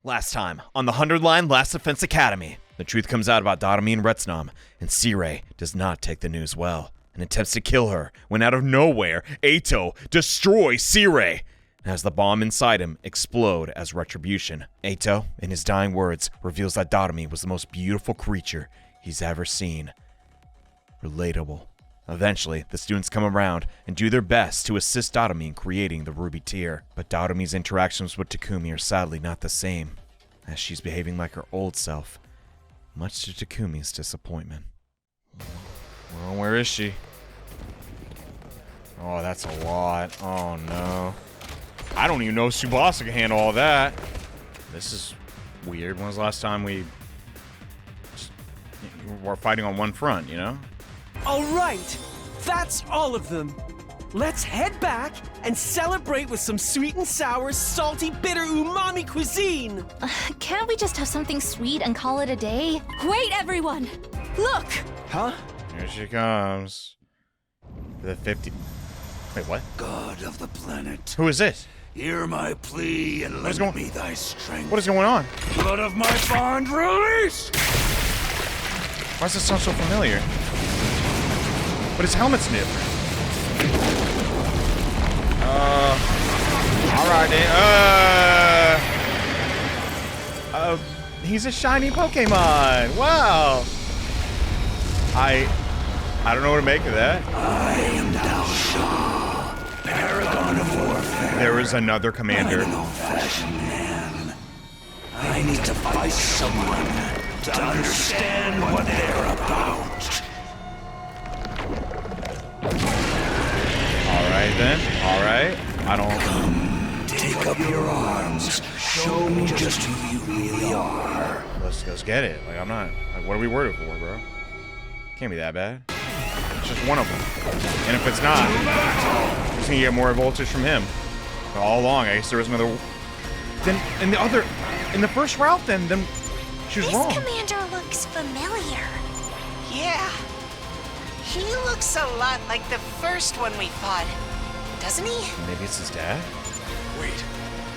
Last time, on the 100 line Last Defense Academy, the truth comes out about Darumi and Retsnom, and Sirei does not take the news well and attempts to kill her when out of nowhere, Eito destroys Sirei and has the bomb inside him explode as retribution. Eito, in his dying words, reveals that Darumi was the most beautiful creature he's ever seen. Relatable. Eventually, the students come around and do their best to assist Darumi in creating the ruby tear. But Darumi's interactions with Takumi are sadly not the same, as she's behaving like her old self, much to Takumi's disappointment. Well, where is she? Oh, that's a lot. Oh, no. I don't even know if Tsubasa can handle all that. This is weird. When was the last time we were fighting on one front, you know? All right, that's all of them. Let's head back and celebrate with some sweet and sour, salty, bitter umami cuisine. Can't we just have something sweet and call it a day? Wait, everyone! Look! Huh? Here she comes. The 50... Wait, what? God of the planet, Who is it? hear my plea and is lend going- me thy strength. What is going on? Blood of my bond, release! Why does this sound so familiar? But his helmet's new. Alright then. He's a shiny Pokemon. Wow. I don't know what to make of that. I am Dahl'xia, paragon of warfare. There is another commander. I'm an old-fashioned man. I need to fight someone to understand what they're about. Alright then. Alright. I don't... Take up your arms. Show me just who you really are. Let's get it. Like, I'm not... Like, what are we worried for, bro? Can't be that bad. It's just one of them. And if it's not, we're just gonna get more voltage from him. But all along, I guess there was another... Then, in the first route, then she was wrong. This commander looks familiar. Yeah. He looks a lot like the first one we fought. Doesn't he? Maybe it's his dad? Wait,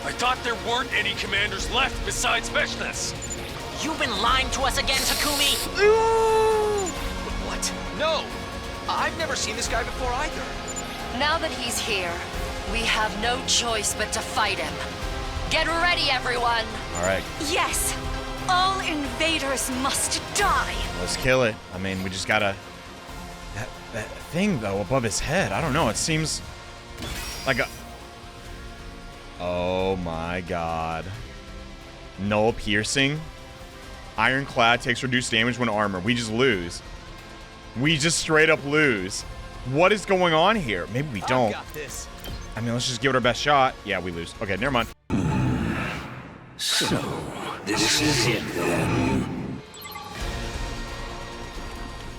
I thought there weren't any commanders left besides Veshness. You've been lying to us again, Takumi! What? No! I've never seen this guy before either. Now that he's here, we have no choice but to fight him. Get ready, everyone! Alright, Yes! All invaders must die! let's kill it. I mean, we just gotta... That thing, though, above his head, I don't know, it seems like a... Oh my god. Null piercing. Ironclad takes reduced damage when armor. We just lose. We just straight up lose. What is going on here? Maybe we don't. Got this. I mean, let's just give it our best shot. Yeah, we lose. Okay, never mind. So, this is it then.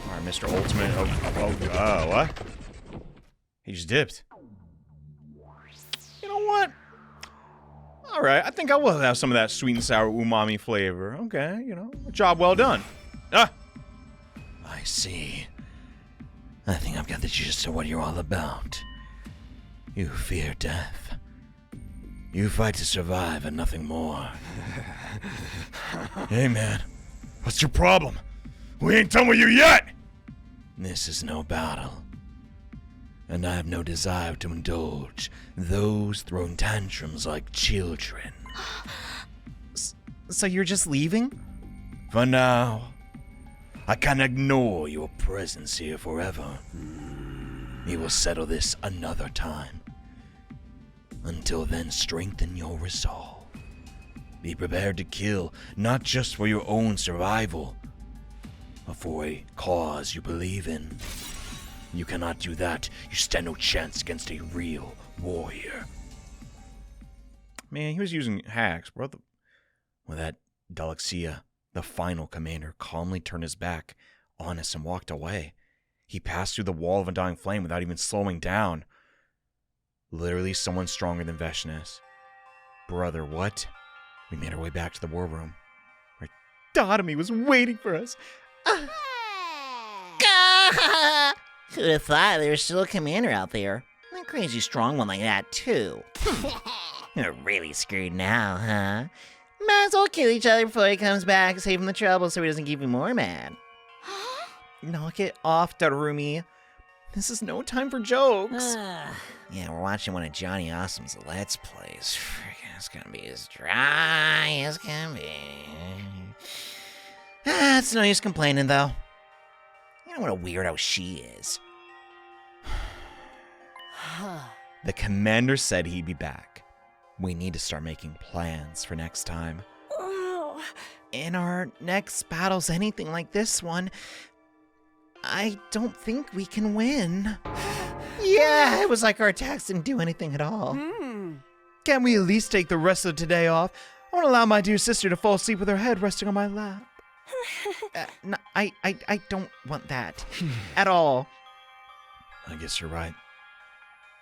Alright, Mr. Ultimate. What? He just dipped. You know what? Alright, I think I will have some of that sweet and sour umami flavor. Okay, you know, job well done. Ah! I see. I think I've got the gist of what you're all about. You fear death. You fight to survive and nothing more. Hey, man. What's your problem? We ain't done with you yet! This is no battle. And I have no desire to indulge those throwing tantrums like children. So you're just leaving? For now, I can ignore your presence here forever. We will settle this another time. Until then, strengthen your resolve. Be prepared to kill, not just for your own survival, but for a cause you believe in. You cannot do that. You stand no chance against a real warrior. Man, he was using hacks, bro. Well, that Dahl'xia, the final commander, calmly turned his back on us and walked away. He passed through the wall of a dying flame without even slowing down. Literally someone stronger than Veshness. Brother, what? We made our way back to the war room, where Darumi was waiting for us. Who'd have thought there was still a commander out there? A crazy strong one like that, too. You're really screwed now, huh? Let's all kill each other before he comes back, save him the trouble so he doesn't get even more mad. Knock it off, Darumi. This is no time for jokes. Yeah, we're watching one of JohneAwesome's Let's Plays. Freaking, it's gonna be as dry as can be. It's no use complaining, though. You know what a weirdo she is. The commander said he'd be back. We need to start making plans for next time. In our next battles, anything like this one, I don't think we can win. Yeah, it was like our attacks didn't do anything at all. Can't we at least take the rest of today off? I want to allow my dear sister to fall asleep with her head resting on my lap. No, I don't want that at all. I guess you're right.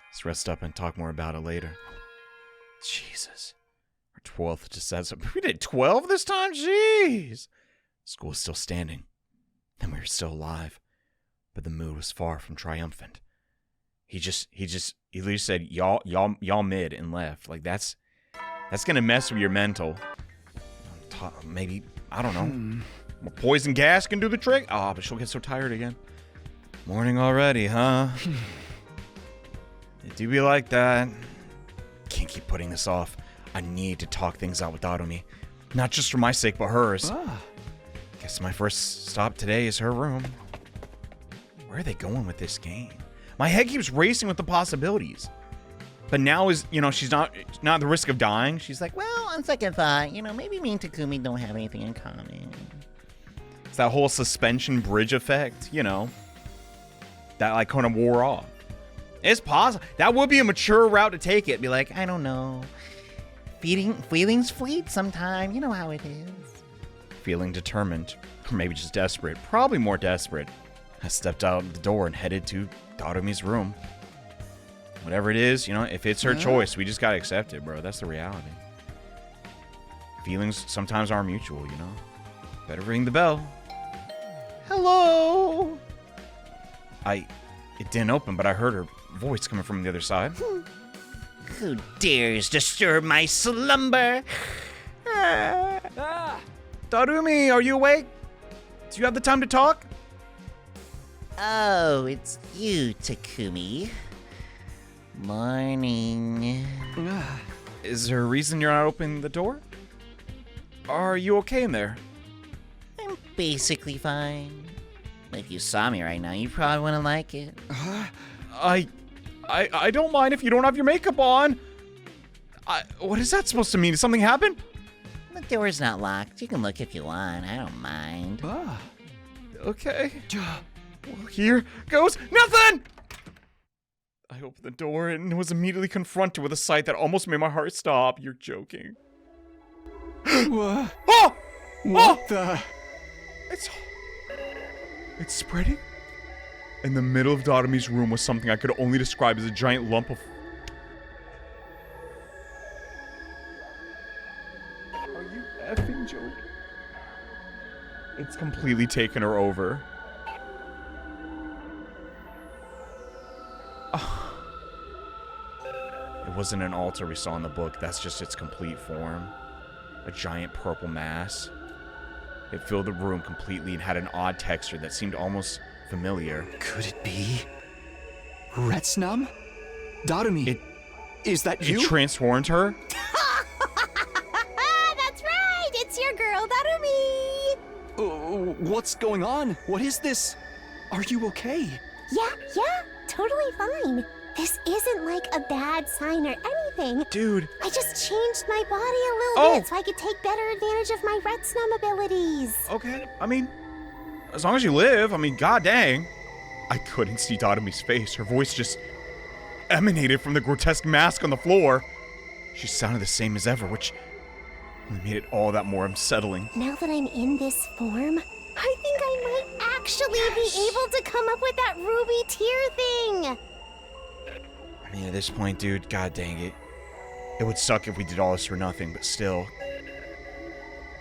Let's rest up and talk more about it later. Jesus. Our 12th just says we did 12 this time? Jeez. School was still standing. And we were still alive. But the mood was far from triumphant. He literally said, y'all mid and left. Like that's gonna mess with your mental. Maybe, I don't know. More poison gas can do the trick? Oh, but she'll get so tired again. Morning already, huh? It do be like that. Can't keep putting this off. I need to talk things out with Darumi. Not just for my sake, but hers. Guess my first stop today is her room. Where are they going with this game? My head keeps racing with the possibilities. But now is, she's not at the risk of dying. She's like, Well, on second thought, maybe me and Takumi don't have anything in common. it's that whole suspension bridge effect, that like kind of wore off. It's possible. That would be a mature route to take it. Be like, I don't know. Feelings fleet sometime. You know how it is. feeling determined, or maybe just desperate, probably more desperate, I stepped out the door and headed to Darumi's room. Whatever it is, if it's her choice, we just gotta accept it, bro. That's the reality. Feelings sometimes are mutual, Better ring the bell. Hello? It didn't open, but I heard her voice coming from the other side. Who dares disturb my slumber? Darumi, are you awake? Do you have the time to talk? Oh, it's you, Takumi. Morning. Is there a reason you're not opening the door? Are you okay in there? I'm basically fine. If you saw me right now, you probably wouldn't like it. I don't mind if you don't have your makeup on. What is that supposed to mean? Did something happen? The door's not locked. You can look if you want. I don't mind. Okay. Well, here goes nothing! I opened the door and was immediately confronted with a sight that almost made my heart stop. You're joking. What? Oh! What the? It's spreading. In the middle of Darumi's room was something I could only describe as a giant lump of... Are you effing joking? It's completely taken her over. It wasn't an altar we saw in the book. That's just its complete form. A giant purple mass. It filled the room completely and had an odd texture that seemed almost familiar. Could it be Retsnom? Darumi, is that you? It transformed her? That's right! It's your girl, Darumi! What's going on? What is this? Are you okay? Yeah, totally fine. This isn't like a bad sign or anything. Dude. I just changed my body a little bit so I could take better advantage of my Retsnom abilities. Okay, as long as you live, god dang. I couldn't see Darumi's face. Her voice just emanated from the grotesque mask on the floor. She sounded the same as ever, which made it all that more unsettling. Now that I'm in this form, I think I might actually be able to come up with that ruby tear thing. At this point, dude, god dang it. It would suck if we did all this for nothing, but still.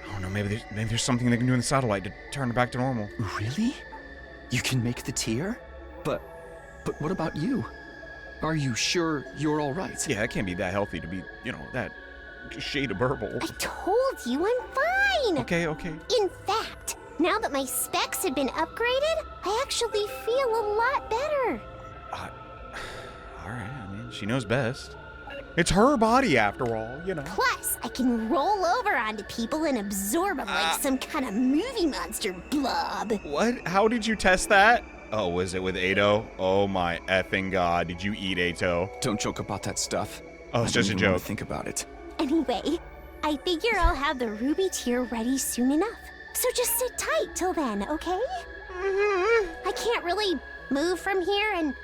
I don't know, maybe there's something they can do in the satellite to turn her back to normal. Really? You can make the tear? But what about you? Are you sure you're all right? Yeah, it can't be that healthy to be, that shade of purple. I told you I'm fine. Okay. In fact, now that my specs have been upgraded, I actually feel a lot better. All right, I mean, she knows best. It's her body, after all, you know. Plus, I can roll over onto people and absorb them like some kind of movie monster blob. What? How did you test that? Oh, was it with Eito? Oh my effing god, did you eat Eito? Don't joke about that stuff. Oh, it's just a joke. Think about it. Anyway, I figure I'll have the ruby tier ready soon enough. So just sit tight till then, okay? I can't really move from here, and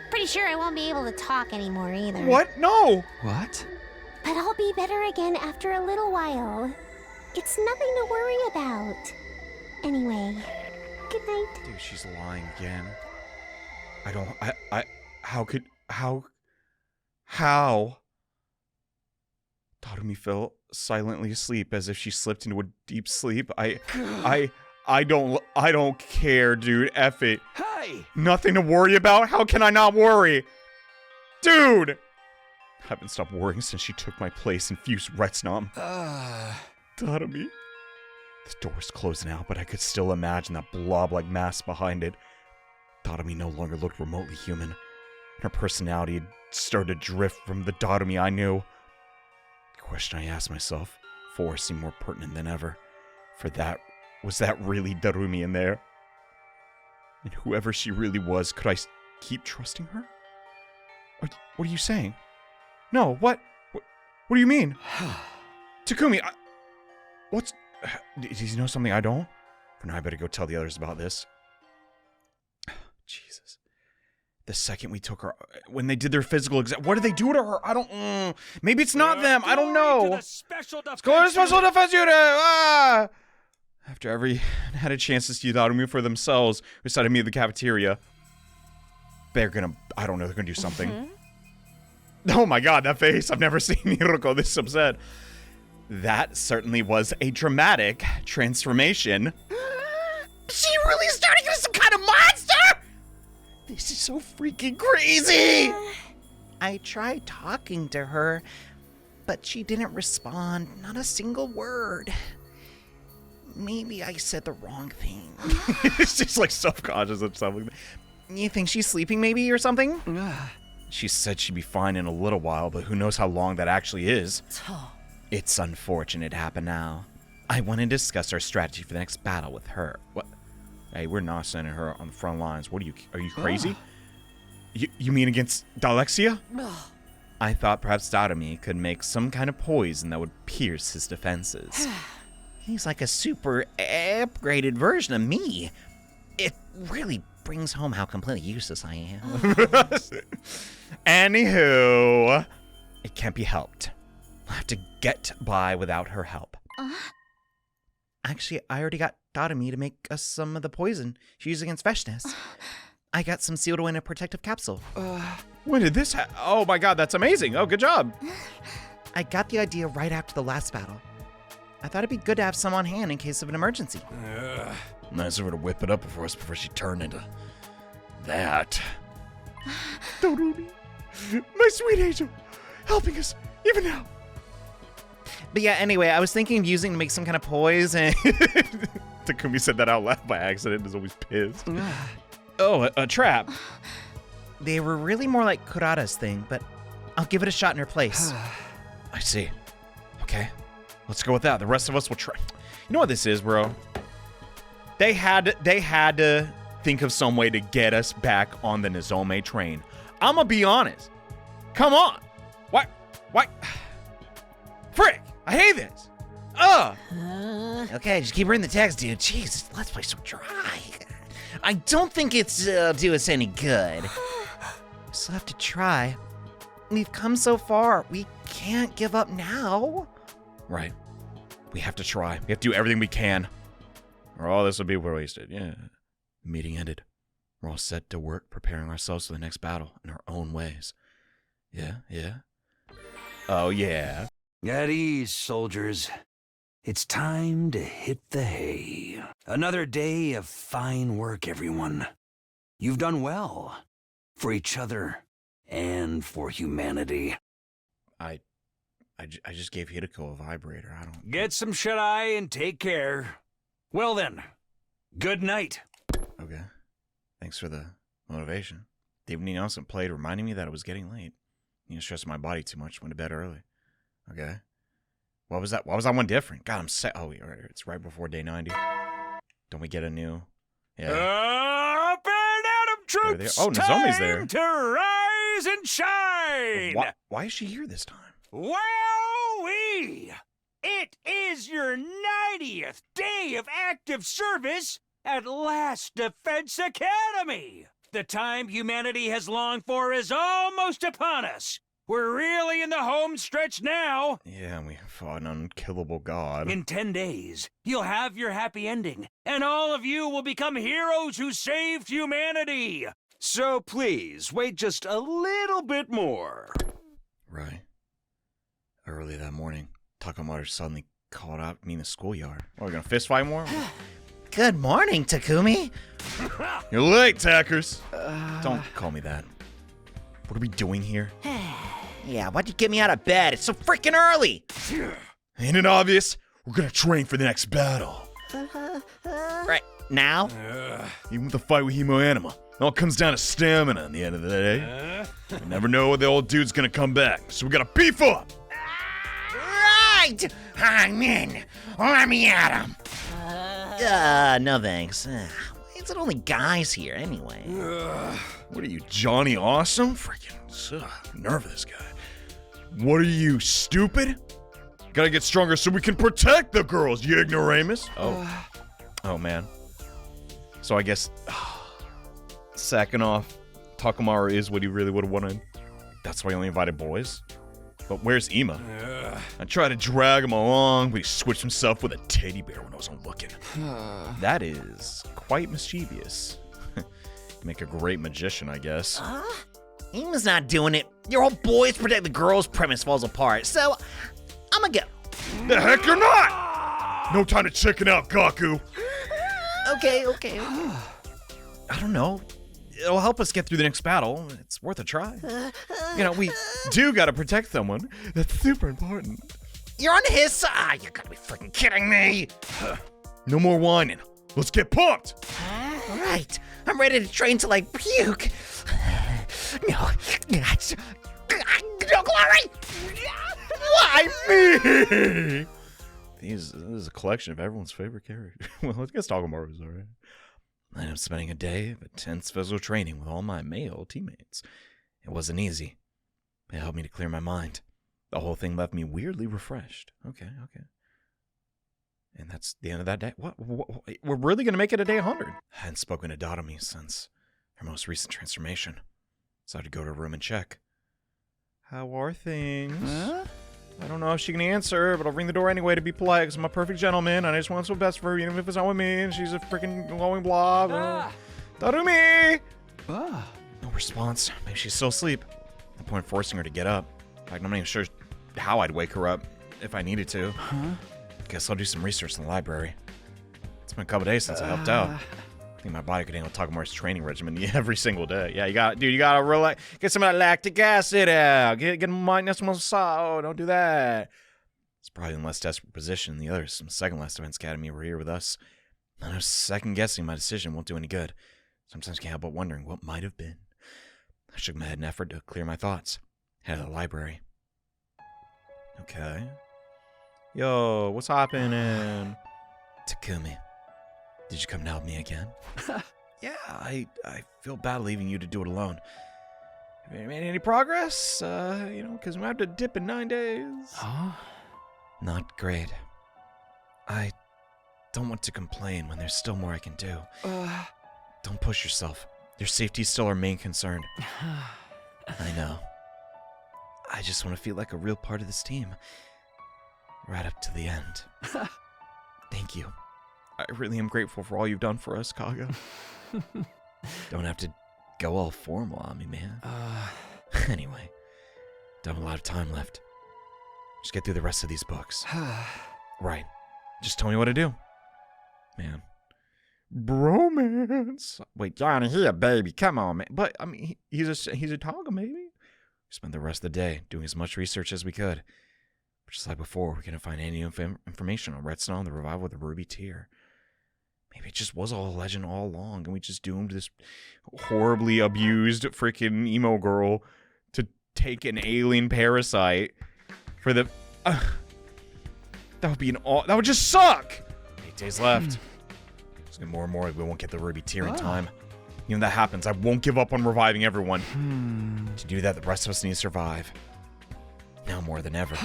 pretty sure I won't be able to talk anymore either. What? No! What? But I'll be better again after a little while. It's nothing to worry about. Anyway, good night. Dude, she's lying again. How? Darumi fell silently asleep as if she slipped into a deep sleep. I don't care, dude. F it. Hey! Nothing to worry about? How can I not worry? Dude! I haven't stopped worrying since she took my place and fused Retsnom. Darumi. The door's closed now, but I could still imagine that blob-like mass behind it. Darumi no longer looked remotely human. Her personality had started to drift from the Darumi I knew. The question I asked myself, before seemed more pertinent than ever. Was that really Darumi in there? And whoever she really was, could I keep trusting her? What are you saying? No, what do you mean? Takumi, does he know something I don't? For now, I better go tell the others about this. Jesus. The second we took her, when they did their physical exam, what did they do to her? I don't, maybe it's not them, I don't know. Let's go to the Special Defense Unit! After everyone had a chance to see Darumi for themselves, we decided to meet at the cafeteria. They're gonna do something. Oh my god, that face. I've never seen Hiroko this upset. That certainly was a dramatic transformation. She really starting into some kind of monster? This is so freaking crazy. I tried talking to her, but she didn't respond. Not a single word. Maybe I said the wrong thing. She's like self-conscious and stuff like that. You think she's sleeping maybe or something? She said she'd be fine in a little while, but who knows how long that actually is. It's unfortunate it happened now. I want to discuss our strategy for the next battle with her. What? Hey, we're not sending her on the front lines. Are you crazy? You mean against Dahl'xia? I thought perhaps Darumi could make some kind of poison that would pierce his defenses. He's like a super upgraded version of me. It really brings home how completely useless I am. Anywho, it can't be helped. I'll have to get by without her help. Actually, I already got Darumi to make us some of the poison she used against Veshnes. I got some sealed away in a protective capsule. When did this happen? Oh my god, that's amazing. Oh, good job. I got the idea right after the last battle. I thought it'd be good to have some on hand in case of an emergency. Nice of her to whip it up for us before she turned into that. Darumi, my sweet angel, helping us even now. But yeah, anyway, I was thinking of using to make some kind of poison. Takumi said that out loud by accident and is always pissed. Oh, a trap. They were really more like Kurata's thing, but I'll give it a shot in her place. I see. Okay, let's go with that. The rest of us will try. You know what this is, bro? They had to think of some way to get us back on the Nozomi train. I'ma be honest. Come on. Why? Frick! I hate this. Okay, just keep reading the text, dude. Jeez, let's play so dry. I don't think it's do us any good. Still have to try. We've come so far. We can't give up now. Right. We have to try. We have to do everything we can. Or all this will be wasted. Yeah. The meeting ended. We're all set to work preparing ourselves for the next battle in our own ways. Yeah. Oh, yeah. At ease, soldiers. It's time to hit the hay. Another day of fine work, everyone. You've done well. For each other and for humanity. I I just gave Hideko a vibrator. I don't... Get some shut-eye and take care. Well then, good night. Okay. Thanks for the motivation. The evening Nelson played reminding me that it was getting late. You know, stressing my body too much. Went to bed early. Okay. What was that? Why was that one different? God, I'm set. Oh, it's right before day 90. Don't we get a new... Yeah. Up and Adam troops! Oh, Nozomi's there. Time to rise and shine! Why is she here this time? Wowee! It is your 90th day of active service at Last Defense Academy! The time humanity has longed for is almost upon us. We're really in the home stretch now. Yeah, we fought an unkillable god. In 10 days, you'll have your happy ending, and all of you will become heroes who saved humanity. So please, wait just a little bit more. Right. Early that morning, Takamaru suddenly called out me in the schoolyard. What, are we gonna fist fight more? Good morning, Takumi. You're late, Tackers. Don't call me that. What are we doing here? Yeah, why'd you get me out of bed? It's so freaking early. Ain't it obvious? We're gonna train for the next battle. Right, now? Even with the fight with Hemo Anima, it all comes down to stamina at the end of the day. You never know when the old dude's gonna come back, so we gotta beef up! Right! I'm in. Let me at him. No thanks. Why is it only guys here anyway? What are you, JohneAwesome? Freaking nervous guy. What are you, stupid? Gotta get stronger so we can protect the girls, you ignoramus. Oh man. So I guess sacking off Takamaru is what he really would have wanted. That's why he only invited boys. But where's Ima? I tried to drag him along, but he switched himself with a teddy bear when I wasn't looking. That is quite mischievous. Make a great magician, I guess. Ima's not doing it. Your whole boys protect the girls premise falls apart, so I'm gonna go. The heck you're not! No time to chicken out, Gaku. Okay. I don't know. It'll help us get through the next battle. It's worth a try. You know, we do gotta protect someone. That's super important. You're on his side. You gotta be freaking kidding me. No more whining. Let's get pumped. All right. I'm ready to train till I puke. No glory. Why me? This is a collection of everyone's favorite characters. Well, let's get Takamaru's, all right. I am spending a day of intense physical training with all my male teammates. It wasn't easy. It helped me to clear my mind. The whole thing left me weirdly refreshed. Okay. And that's the end of that day. What? We're really going to make it a day 100. I hadn't spoken to Darumi since her most recent transformation, so I had to go to her room and check. How are things? I don't know if she can answer, but I'll ring the door anyway to be polite, because I'm a perfect gentleman, and I just want what's best for her, even if it's not with me, and she's a freaking glowing blob. Darumi! No response. Maybe she's still asleep. No point forcing her to get up. In fact, I'm not even sure how I'd wake her up if I needed to. Guess I'll do some research in the library. It's been a couple days since I helped out. I think my body could handle Takamaru's training regimen every single day. Yeah, you gotta relax. Get some of that lactic acid out. Get some salt. Don't do that. It's probably in a less desperate position than the others from second Last Defense Academy were here with us. I know second guessing my decision won't do any good. Sometimes can't help but wondering what might have been. I shook my head in an effort to clear my thoughts. Head to the library. Okay. Yo, what's happening? Takumi, did you come to help me again? Yeah, I feel bad leaving you to do it alone. Have you made any progress? Because we have to dip in 9 days. Not great. I don't want to complain when there's still more I can do. Don't push yourself. Your safety's still our main concern. I know. I just want to feel like a real part of this team. Right up to the end. Thank you. I really am grateful for all you've done for us, Kaga. Don't have to go all formal on me, man. Anyway, don't have a lot of time left. Just get through the rest of these books. Right. Just tell me what to do. Man. Bromance. Wait, Johnny, here, baby. Come on, man. But, I mean, he's a Taga, maybe? We spent the rest of the day doing as much research as we could. Just like before, we couldn't find any information on Retsnom, the revival of the Ruby Tear. Maybe it just was all a legend all along, and we just doomed this horribly abused freaking emo girl to take an alien parasite for the... that would just suck! 8 days left. It's gonna more and more, we won't get the Ruby Tear in time. Even if that happens, I won't give up on reviving everyone. To do that, the rest of us need to survive. Now more than ever.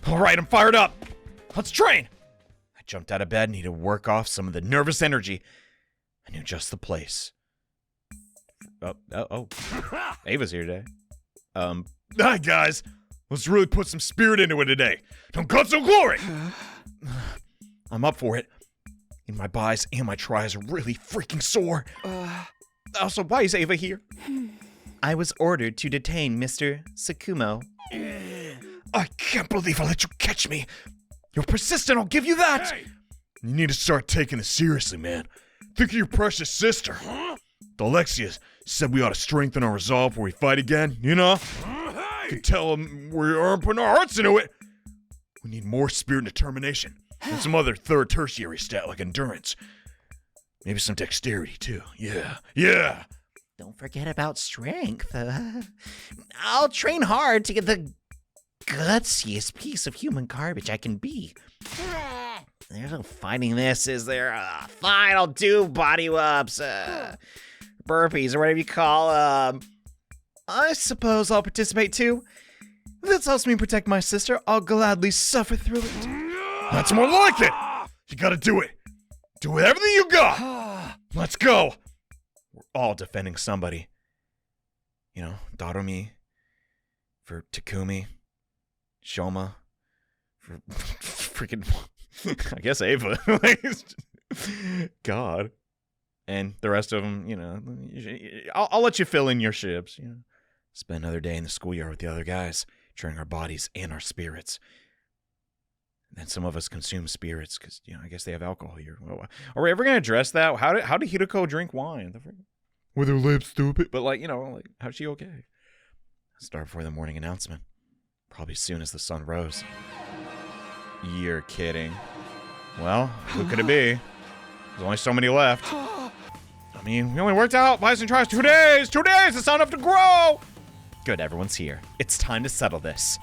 Alright, I'm fired up! Let's train! I jumped out of bed, needed to work off some of the nervous energy. I knew just the place. Oh. Ava's here today. Hi guys! Let's really put some spirit into it today. Don't cut some glory! I'm up for it. And my buys and my tries are really freaking sore. Also, why is Ava here? I was ordered to detain Mr. Sakumo. I can't believe I let you catch me. You're persistent, I'll give you that. Hey. You need to start taking this seriously, man. Think of your precious sister. Dahl'xia said we ought to strengthen our resolve before we fight again, you know? You can tell them we aren't putting our hearts into it. We need more spirit and determination. And some other third tertiary stat like endurance. Maybe some dexterity, too. Yeah. Don't forget about strength. I'll train hard to get the gutsiest piece of human garbage I can be. There's no fighting this, is there? Fine, I'll do body ups, burpees, or whatever you call them. I suppose I'll participate too. If this helps me protect my sister, I'll gladly suffer through it. That's more like it! You gotta do it. Do everything you got! Let's go! We're all defending somebody. You know, Darumi for Takumi, Shoma for freaking, I guess Ava. God. And the rest of them, you know, I'll let you fill in your ships. You know, spend another day in the schoolyard with the other guys, training our bodies and our spirits. And then some of us consume spirits because, you know, I guess they have alcohol here. Well, are we ever going to address that? How did Hideko drink wine? With her lips stupid. But, like, you know, like, how's she okay? Start before the morning announcement. Probably soon as the sun rose. You're kidding. Well, who could it be? There's only so many left. I mean, we only worked out Bison tries 2 days. 2 days, it's not enough to grow. Good, everyone's here. It's time to settle this.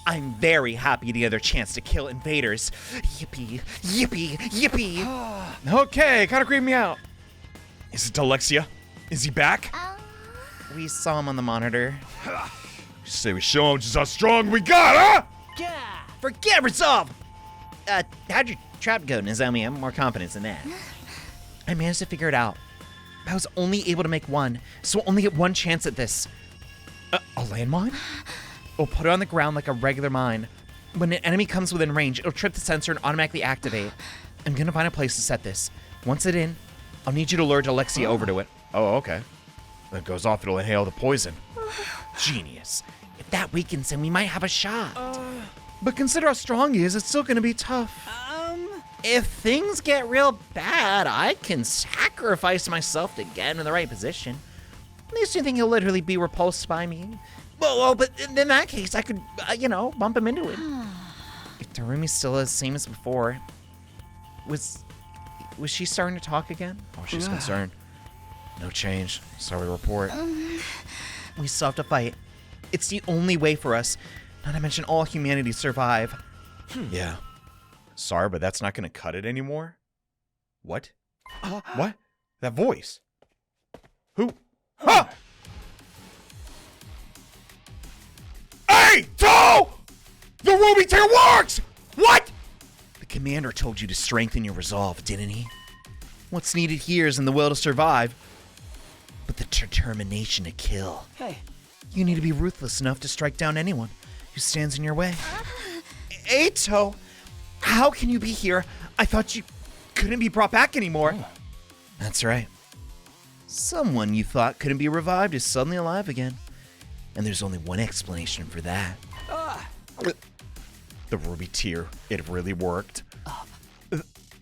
I'm very happy to get another chance to kill invaders. Yippee, yippee, yippee. Okay, kind of creeped me out. Is it Dahl'xia? Is he back? We saw him on the monitor. You say we show him just how strong we got, huh? Yeah. Forget resolve. How'd your trap go, Nozomi? I'm more confident than that. I managed to figure it out. I was only able to make one, so we'll only get one chance at this. A landmine? We'll put it on the ground like a regular mine. When an enemy comes within range, it'll trip the sensor and automatically activate. I'm gonna find a place to set this. Once it's in, I'll need you to lure Dahl'xia over to it. Oh, okay. When it goes off, it'll inhale the poison. Genius. If that weakens him, we might have a shot. But consider how strong he is, it's still gonna be tough. If things get real bad, I can sacrifice myself to get in the right position. At least you think he'll literally be repulsed by me. Well, but in that case, I could, bump him into it. If Darumi's still the same as before, was she starting to talk again? Oh, she's concerned. No change. Sorry to report. We still have to fight. It's the only way for us, not to mention all humanity, survive. Yeah. Sorry, but that's not going to cut it anymore. What? What? That voice. Who? Huh! Eito! The Ruby Tear works! What? The commander told you to strengthen your resolve, didn't he? What's needed here is in the will to survive, but the determination to kill. Hey. You need to be ruthless enough to strike down anyone who stands in your way. Eito! How can you be here? I thought you couldn't be brought back anymore. That's right. Someone you thought couldn't be revived is suddenly alive again. And there's only one explanation for that. The Ruby Tear. It really worked.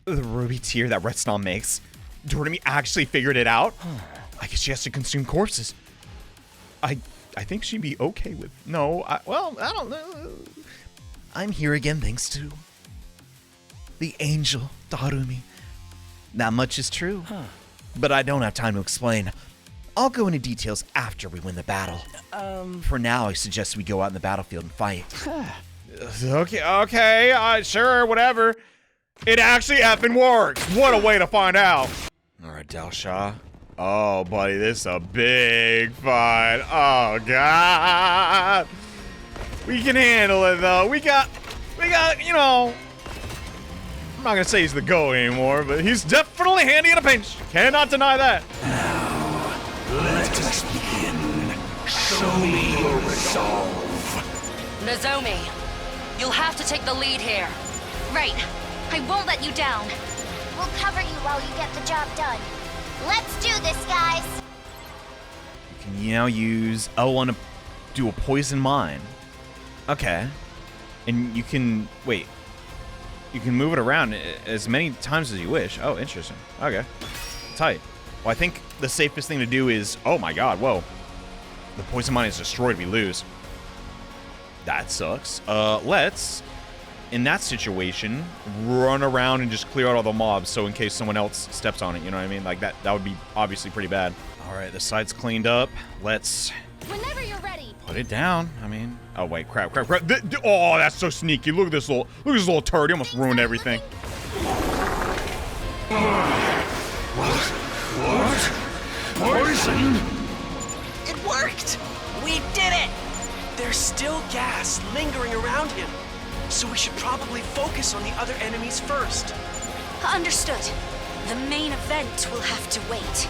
The Ruby Tear that Retsnom makes. Darumi actually figured it out. I guess she has to consume corpses. I think she'd be okay with... No, I don't know. I'm here again thanks to the angel Darumi. Not much is true, but I don't have time to explain. I'll go into details after we win the battle. For now, I suggest we go out in the battlefield and fight. Okay, sure, whatever. It actually effing works. What a way to find out. All right, Dahl'xia. Oh, buddy, this is a big fight. Oh, God. We can handle it, though. We got, you know, I'm not gonna say he's the GOAT anymore, but he's definitely handy in a pinch. Cannot deny that. Let us begin. Show me your resolve. Nozomi, you'll have to take the lead here. Right. I won't let you down. We'll cover you while you get the job done. Let's do this, guys. You can now use L1 to do a poison mine. Okay. And you can, wait. You can move it around as many times as you wish. Oh, interesting. Okay. Tight. Well, I think the safest thing to do is, oh my God, whoa. The poison mine is destroyed if we lose. That sucks. Let's, in that situation, run around and just clear out all the mobs so in case someone else steps on it, you know what I mean? Like that would be obviously pretty bad. All right, the site's cleaned up. Let's Whenever you're ready. put it down. I mean, oh wait, crap. Oh, that's so sneaky. Look at this little turd. He almost ruined everything. What? Poison? It worked! We did it! There's still gas lingering around him, so we should probably focus on the other enemies first. Understood. The main event will have to wait.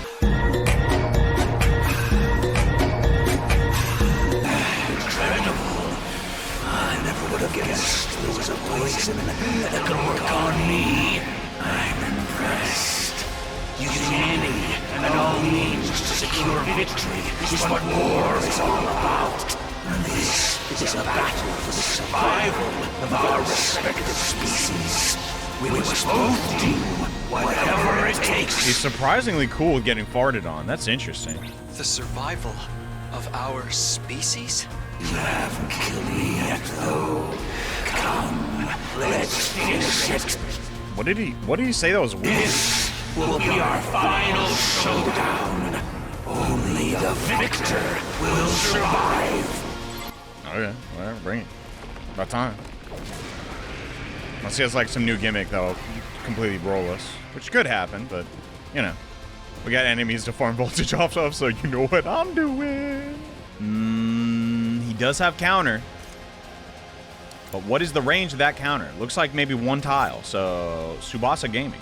Incredible. I never would have guessed there was a poison that could work on me. I'm impressed. Using any and all means to secure victory is what war is all about. And this is a battle for the survival of our respective species. We must both do whatever it takes. He's surprisingly cool with getting farted on. That's interesting. The survival of our species? You haven't killed me yet, though. Come, let's finish it. What did he say that was weird? This will be our final showdown. Only the victor will survive. Okay, whatever, bring it. About time. Unless he has like some new gimmick that'll completely roll us. Which could happen, but, you know. We got enemies to farm voltage off of, so you know what I'm doing. He does have counter. But what is the range of that counter? Looks like maybe one tile, so Tsubasa Gaming.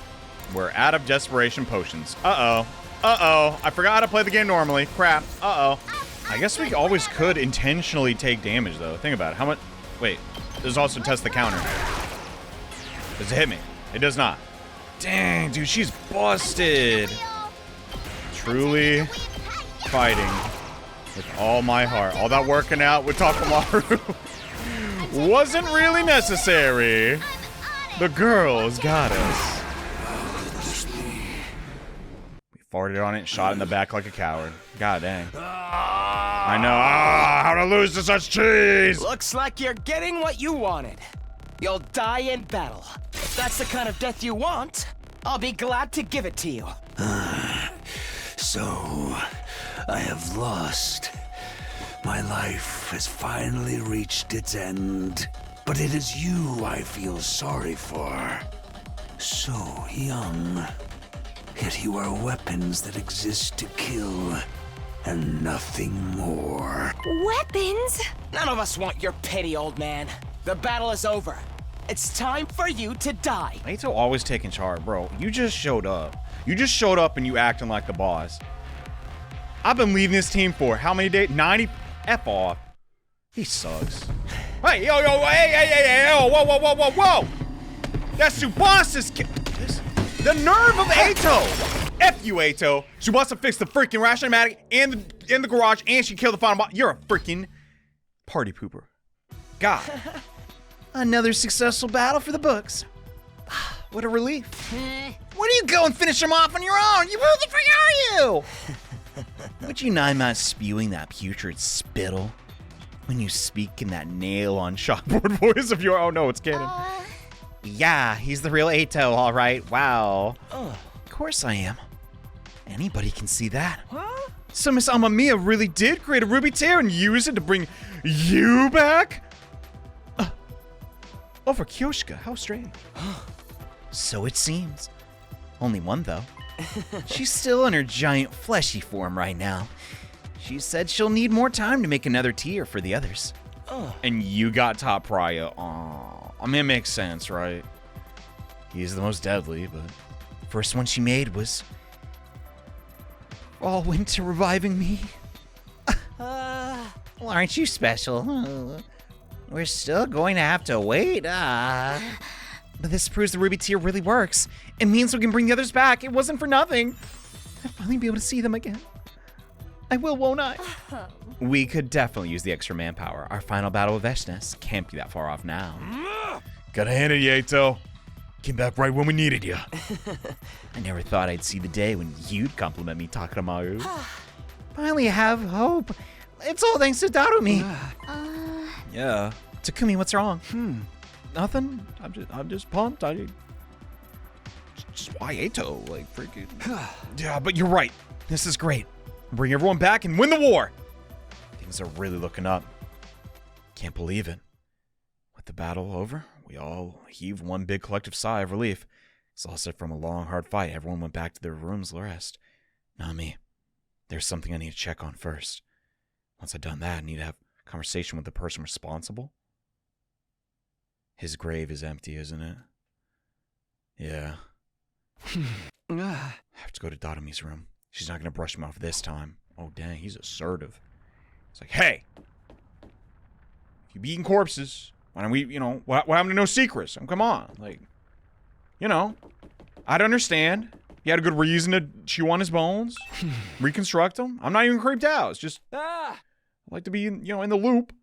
We're out of desperation potions. Uh-oh, I forgot how to play the game normally. Crap, I guess we always could intentionally take damage, though. Think about it. How much? Wait, there's also test the counter. Does it hit me? It does not. Dang, dude, she's busted. Truly fighting with all my heart. All that working out with Takamaru wasn't really necessary. The girls got us. We farted on it, shot in the back like a coward. God dang. I know. How to lose to such cheese. Looks like you're getting what you wanted. You'll die in battle. If that's the kind of death you want, I'll be glad to give it to you. So, I have lost. My life has finally reached its end. But it is you I feel sorry for. So young. Yet you are weapons that exist to kill, and nothing more. Weapons? None of us want your pity, old man. The battle is over. It's time for you to die. Eito always taking charge, bro. You just showed up. You just showed up and you acting like the boss. I've been leading this team for how many days? 90? F off. He sucks. Hey, yo, hey, whoa. That's Tsubasa's the nerve of Eito. F you, Eito. Tsubasa fixed the freaking ration-o-matic in the garage, and she killed the final boss. You're a freaking party pooper. God. Another successful battle for the books. What a relief. Why do you go and finish them off on your own? Who the frick are you? Would you mind spewing that putrid spittle? when you speak in that nail-on chalkboard voice of your... Oh, no, it's canon. Yeah, he's the real Eito, all right. Wow. Oh. Of course I am. Anybody can see that. Huh? So Miss Amamiya really did create a ruby tear and use it to bring you back? Over Kyoshika, how strange. So it seems. Only one, though. She's still in her giant fleshy form right now. She said she'll need more time to make another tier for the others. Oh. And you got top prio. Aw. I mean, it makes sense, right? He's the most deadly, but... First one she made was... all went to reviving me. Well, aren't you special? We're still going to have to wait. But this proves the ruby tier really works. It means we can bring the others back. It wasn't for nothing. I'll finally be able to see them again. I will, won't I? We could definitely use the extra manpower. Our final battle with Veshnes can't be that far off now. Gotta hand it, Eito. Came back right when we needed you. I never thought I'd see the day when you'd compliment me, Takamaru. Finally, I have hope. It's all thanks to Darumi. Yeah. Takumi, what's wrong? Nothing. I'm just pumped. Just why Eito? Like freaking. Yeah, but you're right. This is great. Bring everyone back and win the war. Things are really looking up. Can't believe it. With the battle over, we all heaved one big collective sigh of relief. Exhausted from a long, hard fight, everyone went back to their rooms to rest. Not me. There's something I need to check on first. Once I've done that, I need to have a conversation with the person responsible. His grave is empty, isn't it? Yeah. I have to go to Darumi's room. She's not going to brush him off this time. Oh, dang, he's assertive. It's like, hey, if you be eating corpses, why don't we, what happened to no secrets? Come on. Like, I'd understand. He had a good reason to chew on his bones, reconstruct them. I'm not even creeped out. It's just, I like to be, in the loop.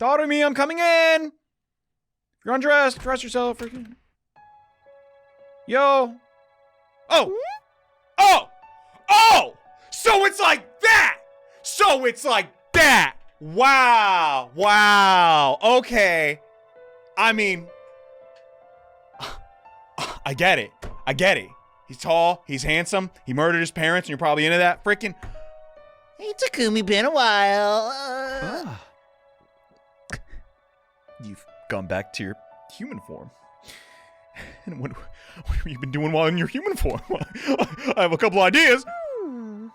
Darumi, I'm coming in. If you're undressed, dress yourself. Freaking. Yo. Oh. Oh. Oh. So it's like that. Wow. Wow. Okay. I mean, I get it. He's tall, he's handsome, he murdered his parents, and you're probably into that. Freaking. Hey, Takumi, been a while. You've gone back to your human form. And what have you been doing while in your human form? I have a couple ideas.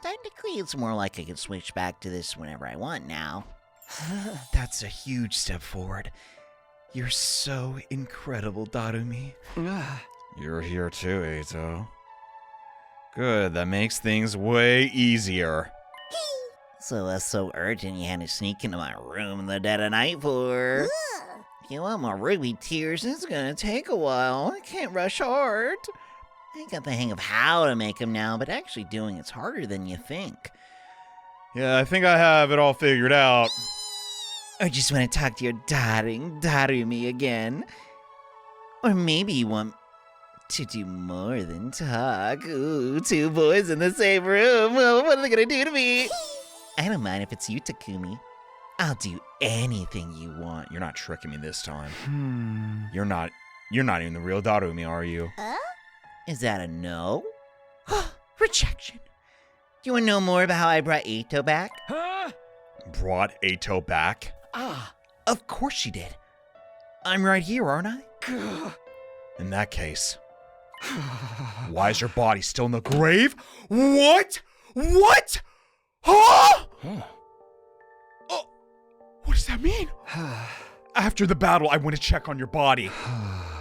Technically, it's more like I can switch back to this whenever I want now. That's a huge step forward. You're so incredible, Darumi. You're here too, Eito. Good, that makes things way easier. So that's so urgent you had to sneak into my room in the dead of night for. If you want more ruby tears, it's gonna take a while. I can't rush hard. I got the hang of how to make them now, but actually doing it's harder than you think. Yeah, I think I have it all figured out. Or just want to talk to your darling Darumi again. Or maybe you want to do more than talk. Ooh, two boys in the same room. Oh, what are they gonna do to me? I don't mind if it's you, Takumi. I'll do anything you want. You're not tricking me this time. You're not even the real Darumi, are you? Is that a no? Rejection. Do you want to know more about how I brought Eito back? Huh? Brought Eito back? Of course she did. I'm right here, aren't I? In that case, why is your body still in the grave? What? Huh? Oh, what does that mean? After the battle, I went to check on your body.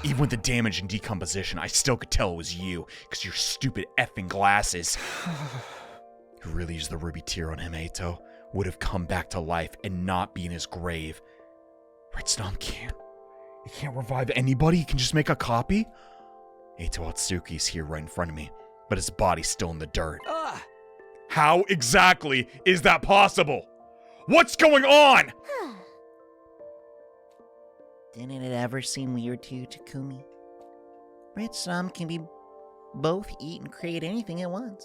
Even with the damage and decomposition, I still could tell it was you, because your stupid effing glasses. Who really used the ruby tear on him, Eito, would have come back to life and not be in his grave. Retsnom can't. He can't revive anybody? He can just make a copy? Eito Atsuki's here right in front of me, but his body's still in the dirt. How exactly is that possible? What's going on? Didn't it ever seem weird to you, Takumi? Retsnom can be both eat and create anything at once.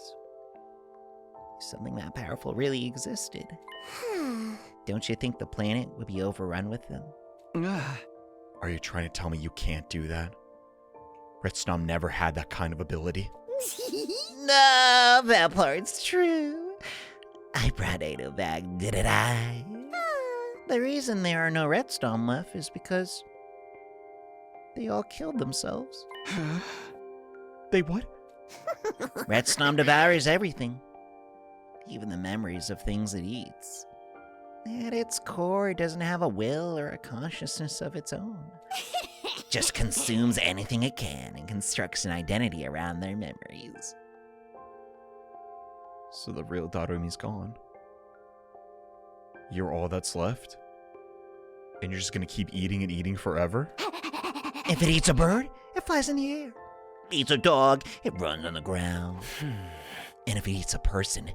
Something that powerful really existed. Don't you think the planet would be overrun with them? Are you trying to tell me you can't do that? Retsnom never had that kind of ability. No, that part's true. I brought Eito back, didn't I? The reason there are no Retsnom left is because they all killed themselves. They what? Retsnom devours everything, even the memories of things it eats. At its core, it doesn't have a will or a consciousness of its own. It just consumes anything it can and constructs an identity around their memories. So the real Darumi's gone. You're all that's left? And you're just gonna keep eating and eating forever? If it eats a bird, it flies in the air. Eats a dog, it runs on the ground. And if it eats a person,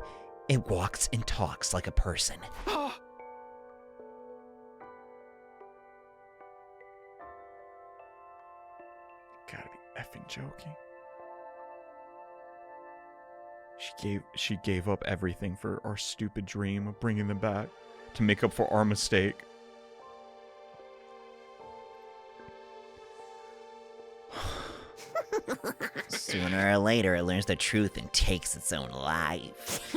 it walks and talks like a person. Gotta be effing joking. She gave up everything for our stupid dream of bringing them back to make up for our mistake. Sooner or later, it learns the truth and takes its own life.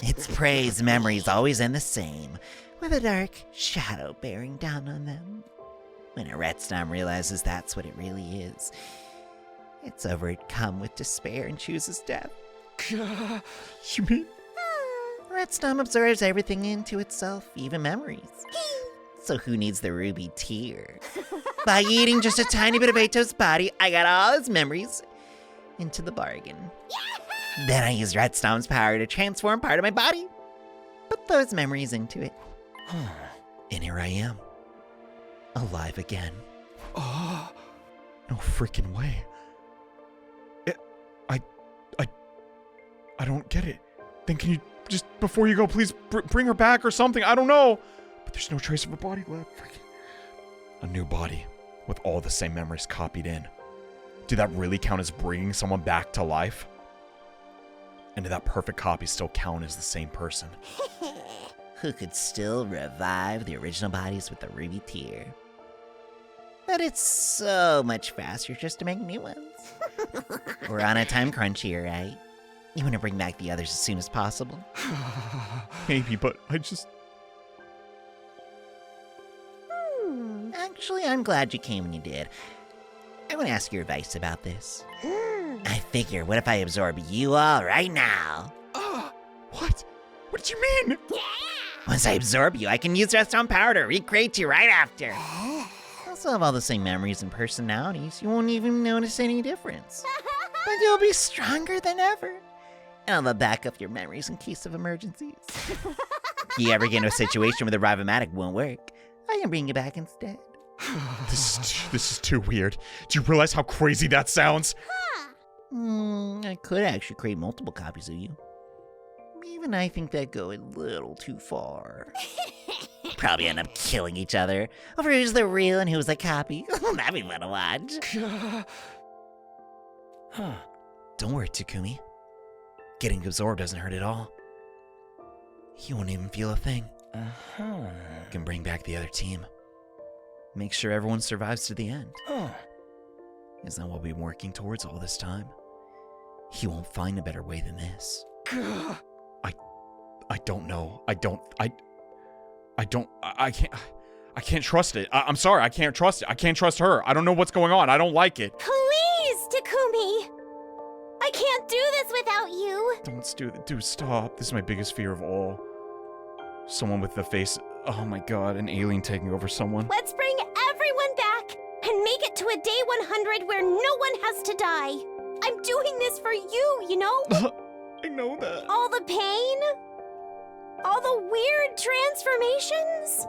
Its prey's memories always end the same, with a dark shadow bearing down on them. When a Retsnom realizes that's what it really is, it's overcome with despair and chooses death. You mean? Retsnom absorbs everything into itself, even memories. So who needs the ruby tear? By eating just a tiny bit of Eito's body, I got all his memories into the bargain. Then I used Retsnom's power to transform part of my body, put those memories into it. And here I am, alive again. Oh, no freaking way. I don't get it. Then can you just, before you go, please bring her back or something? I don't know. But there's no trace of her body left. A new body with all the same memories copied in. Did that really count as bringing someone back to life? And did that perfect copy still count as the same person? Who could still revive the original bodies with the ruby tear? But it's so much faster just to make new ones. We're on a time crunch here, right? You want to bring back the others as soon as possible? Maybe, but I just... Actually, I'm glad you came when you did. I want to ask your advice about this. I figure, what if I absorb you all right now? What? What do you mean? Once I absorb you, I can use Retsnom power to recreate you right after. I'll still have all the same memories and personalities. You won't even notice any difference. But you'll be stronger than ever. And I'll back up your memories in case of emergencies. If you ever get into a situation where the Rivomatic won't work, I can bring you back instead. This is too weird. Do you realize how crazy that sounds? I could actually create multiple copies of you. Even I think that'd go a little too far. Probably end up killing each other over who's the real and who's the copy. That'd be fun to watch. Don't worry, Takumi. Getting absorbed doesn't hurt at all. You won't even feel a thing. You can bring back the other team. Make sure everyone survives to the end. Isn't that what we've been working towards all this time? He won't find a better way than this. I don't know. I can't trust it. I'm sorry, I can't trust it. I can't trust her. I don't know what's going on. I don't like it. Please, Takumi! I can't do this without you! Dude, stop. This is my biggest fear of all. Someone with the face, oh my god, an alien taking over someone. Let's bring everyone back and make it to a day 100 where no one has to die. I'm doing this for you, you know? I know that. All the pain? All the weird transformations?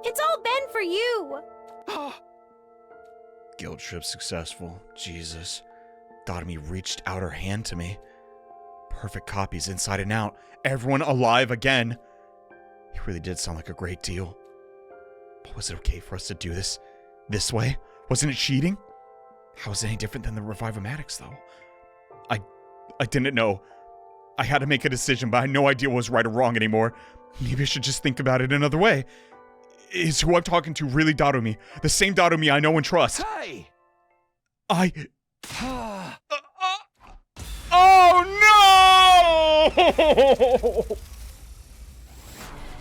It's all been for you. Guild trip successful. Jesus. Darumi reached out her hand to me. Perfect copies inside and out. Everyone alive again. It really did sound like a great deal. But was it okay for us to do this way? Wasn't it cheating? How is it any different than the Revivomatics, though? I didn't know. I had to make a decision, but I had no idea what was right or wrong anymore. Maybe I should just think about it another way. Is who I'm talking to really Darumi? The same Darumi I know and trust? Hey! Oh no!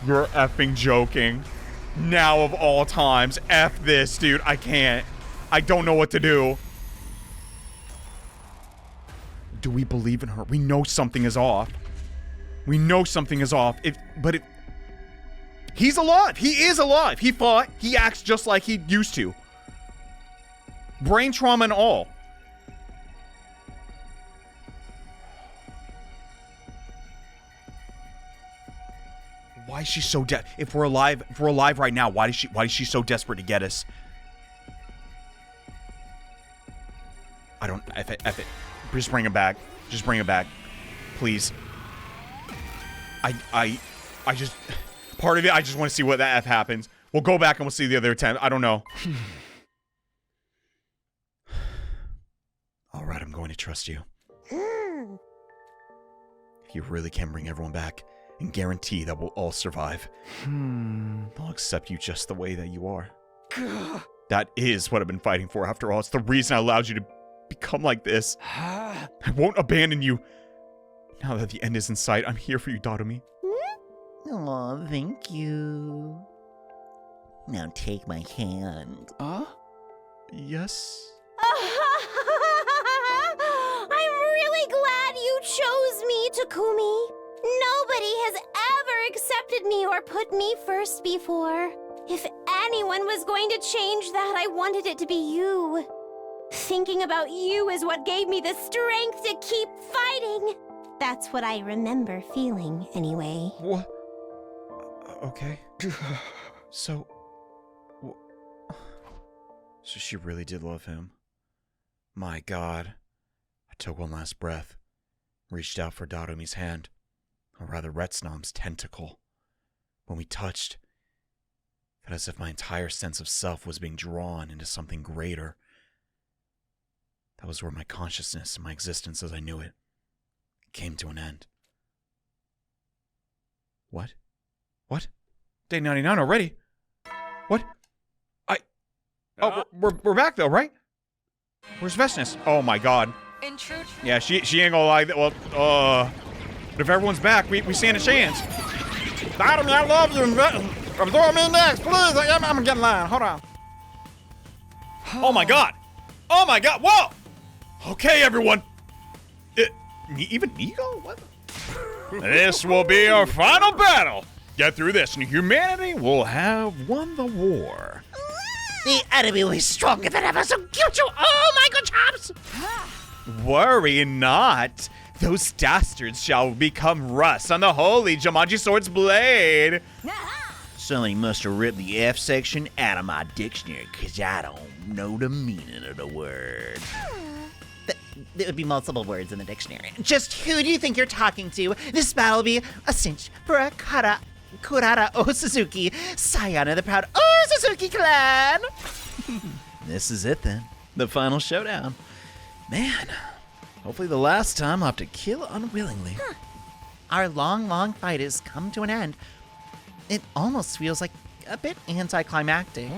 You're effing joking. Now of all times. F this, dude. I can't. I don't know what to do. Do we believe in her? We know something is off. We know something is off. He's alive. He is alive. He fought. He acts just like he used to. Brain trauma and all. Why is she so if we're alive right now, why is she so desperate to get us? I don't F it. Just bring it back. Just bring it back. Please. I just part of it, I just want to see what that F happens. We'll go back and we'll see the other attempt. I don't know. All right, I'm going to trust you. If you really can bring everyone back and guarantee that we'll all survive, I'll accept you just the way that you are. That is what I've been fighting for after all. It's the reason I allowed you to become like this. I won't abandon you. Now that the end is in sight, I'm here for you, Darumi. Oh, thank you. Now take my hand. Yes? I'm really glad you chose me, Takumi. Nobody has ever accepted me or put me first before. If anyone was going to change that, I wanted it to be you. Thinking about you is what gave me the strength to keep fighting. That's what I remember feeling, anyway. What? Okay. So she really did love him. My God. I took one last breath, reached out for Darumi's hand, or rather Retsnom's tentacle. When we touched, it felt as if my entire sense of self was being drawn into something greater. That was where my consciousness and my existence as I knew it came to an end. What? What? Day 99 already? What? Oh, we're back though, right? Where's Vesnes? Oh my God. Intrude. Yeah, she ain't gonna like that. Well, but if everyone's back, we stand a chance. Darumi, I love you. I'm throwing me next, please. I'm gonna get in line. Hold on. Oh my God. Oh my God. Whoa. Okay, everyone. Even Nigo? What? This will be our final battle. Get through this, and humanity will have won the war. The enemy will be stronger than ever, so get you all my good chops! Worry not. Those dastards shall become rust on the holy Jumanji Sword's blade. Somebody must have ripped the F section out of my dictionary, because I don't know the meaning of the word. There would be multiple words in the dictionary. Just who do you think you're talking to? This battle will be a cinch for a Kurara Osuzuki, scion of the proud Osuzuki clan. This is it then. The final showdown. Man, hopefully the last time I'll have to kill unwillingly. Our long fight has come to an end. It almost feels like a bit anticlimactic.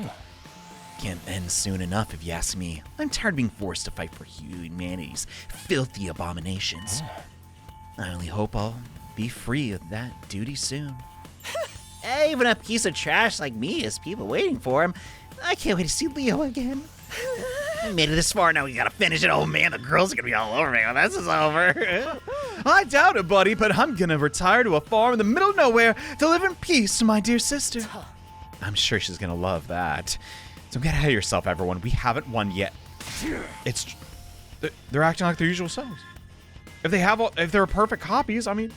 Can't end soon enough if you ask me. I'm tired of being forced to fight for humanity's filthy abominations. I only hope I'll be free of that duty soon. Even a piece of trash like me has people waiting for him. I can't wait to see Leo again. We made it this far, now we gotta finish it. Oh man, the girls are gonna be all over me when this is over. I doubt it, buddy, but I'm gonna retire to a farm in the middle of nowhere to live in peace with my dear sister. I'm sure she's gonna love that. Don't get ahead of yourself, everyone. We haven't won yet. They're acting like their usual selves. If they're perfect copies, I mean,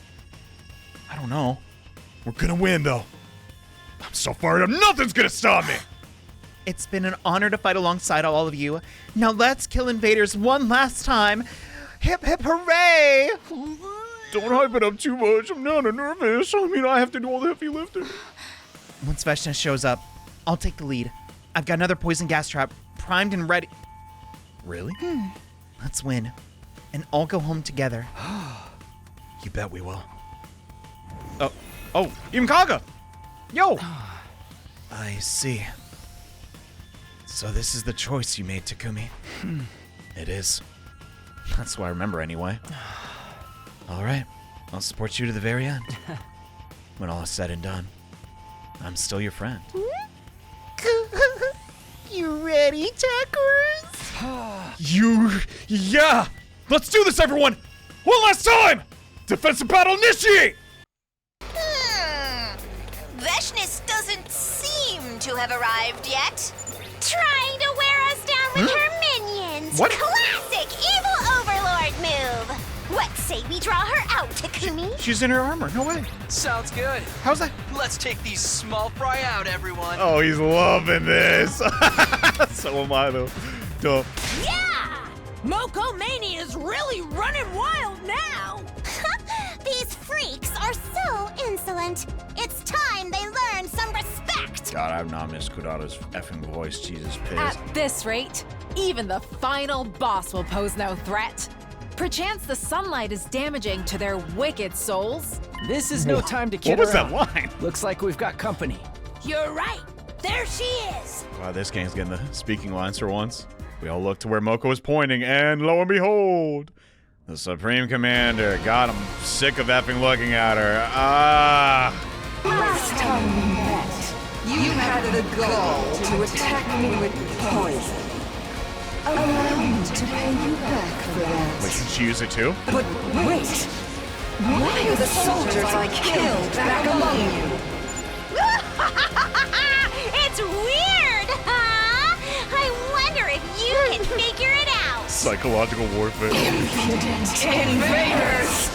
I don't know. We're gonna win, though. I'm so fired up, nothing's gonna stop me. It's been an honor to fight alongside all of you. Now let's kill invaders one last time. Hip hip hooray! Don't hype it up too much. I'm not nervous. I mean, I have to do all the heavy lifting. Once Vesnes shows up, I'll take the lead. I've got another poison gas trap primed and ready. Really? Let's win. And all go home together. You bet we will. Oh, even Kaga! Yo! I see. So this is the choice you made, Takumi. It is. That's what I remember anyway. Alright, I'll support you to the very end. When all is said and done, I'm still your friend. You ready, Takers? Yeah! Let's do this, everyone! One last time! Defensive battle initiate! Veshnis doesn't seem to have arrived yet. Trying to wear us down with her minions. What? Classic evil overlord move. What say we draw her out, Takumi? She's in her armor, no way. Sounds good. How's that? Let's take these small fry out, everyone. Oh, he's loving this. So am I, though. Duh. Yeah! Moko Mania is really running wild now! These freaks are so insolent. It's time they learn some respect. God, I've not missed Kurata's effing voice. Jesus, piss. At this rate, even the final boss will pose no threat. Perchance the sunlight is damaging to their wicked souls. This is no time to kid What was that around. line? Looks like we've got company. You're right. There she is. Wow, this game's getting the speaking lines for once. We all look to where Moko is pointing, and lo and behold, the Supreme Commander. God, I'm sick of effing looking at her. Last time we met, you had the gall to attack me with poison. Allow me to pay you back for that. Wait, did she use it too? But wait! Why are the soldiers I killed back among you? It's weird, huh? I wonder if you can figure it out. Psychological warfare. Impudent invaders!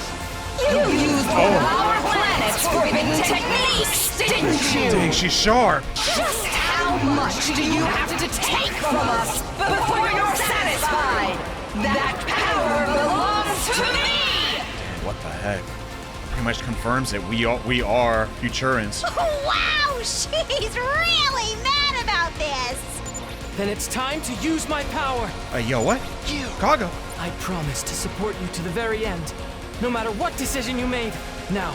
You used one of our planet's forbidden techniques, didn't you? Dang, she's sharp. Just how much do you have to take from us before you're satisfied? That power belongs to me! What the heck? Pretty much confirms it. We are Futurans. Wow, she's really mad about this. Then it's time to use my power. Yo, what? You. Kaga. I promise to support you to the very end, no matter what decision you made. Now,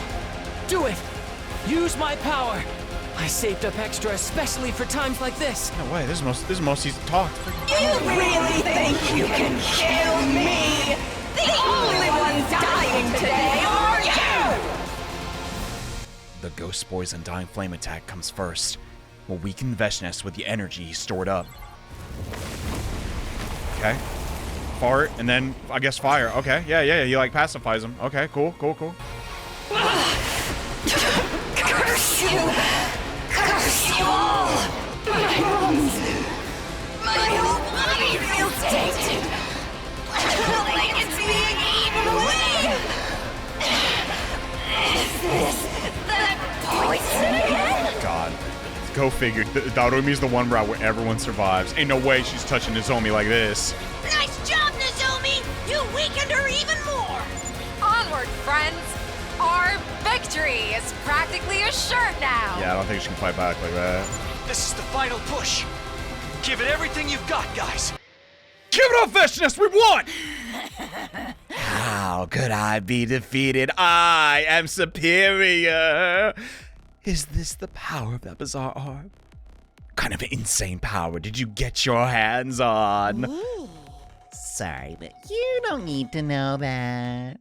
do it. Use my power. I saved up extra especially for times like this. No way. This is most he's talked. You really think you can kill me? The only one dying today are you! The Ghost Boy's Undying Flame attack comes first. Will weaken Veshnis with the energy he stored up. Okay. Fart, and then, I guess, fire. Okay, yeah, he, like, pacifies him. Okay, cool. Curse you! Curse you all! My lungs, my whole body feels tainted. Like it's being eaten away. Is this that poison again? God. Go figure. Darumi's the one route where everyone survives. Ain't no way she's touching Nozomi like this. Nice job, Nozomi! You weakened her even more! Onward, friends! Our victory is practically assured now! Yeah, I don't think she can fight back like that. This is the final push. Give it everything you've got, guys. Give it up, Veshnis! We won! How could I be defeated? I am superior. Is this the power of that bizarre orb? What kind of insane power did you get your hands on? Sorry, but you don't need to know that.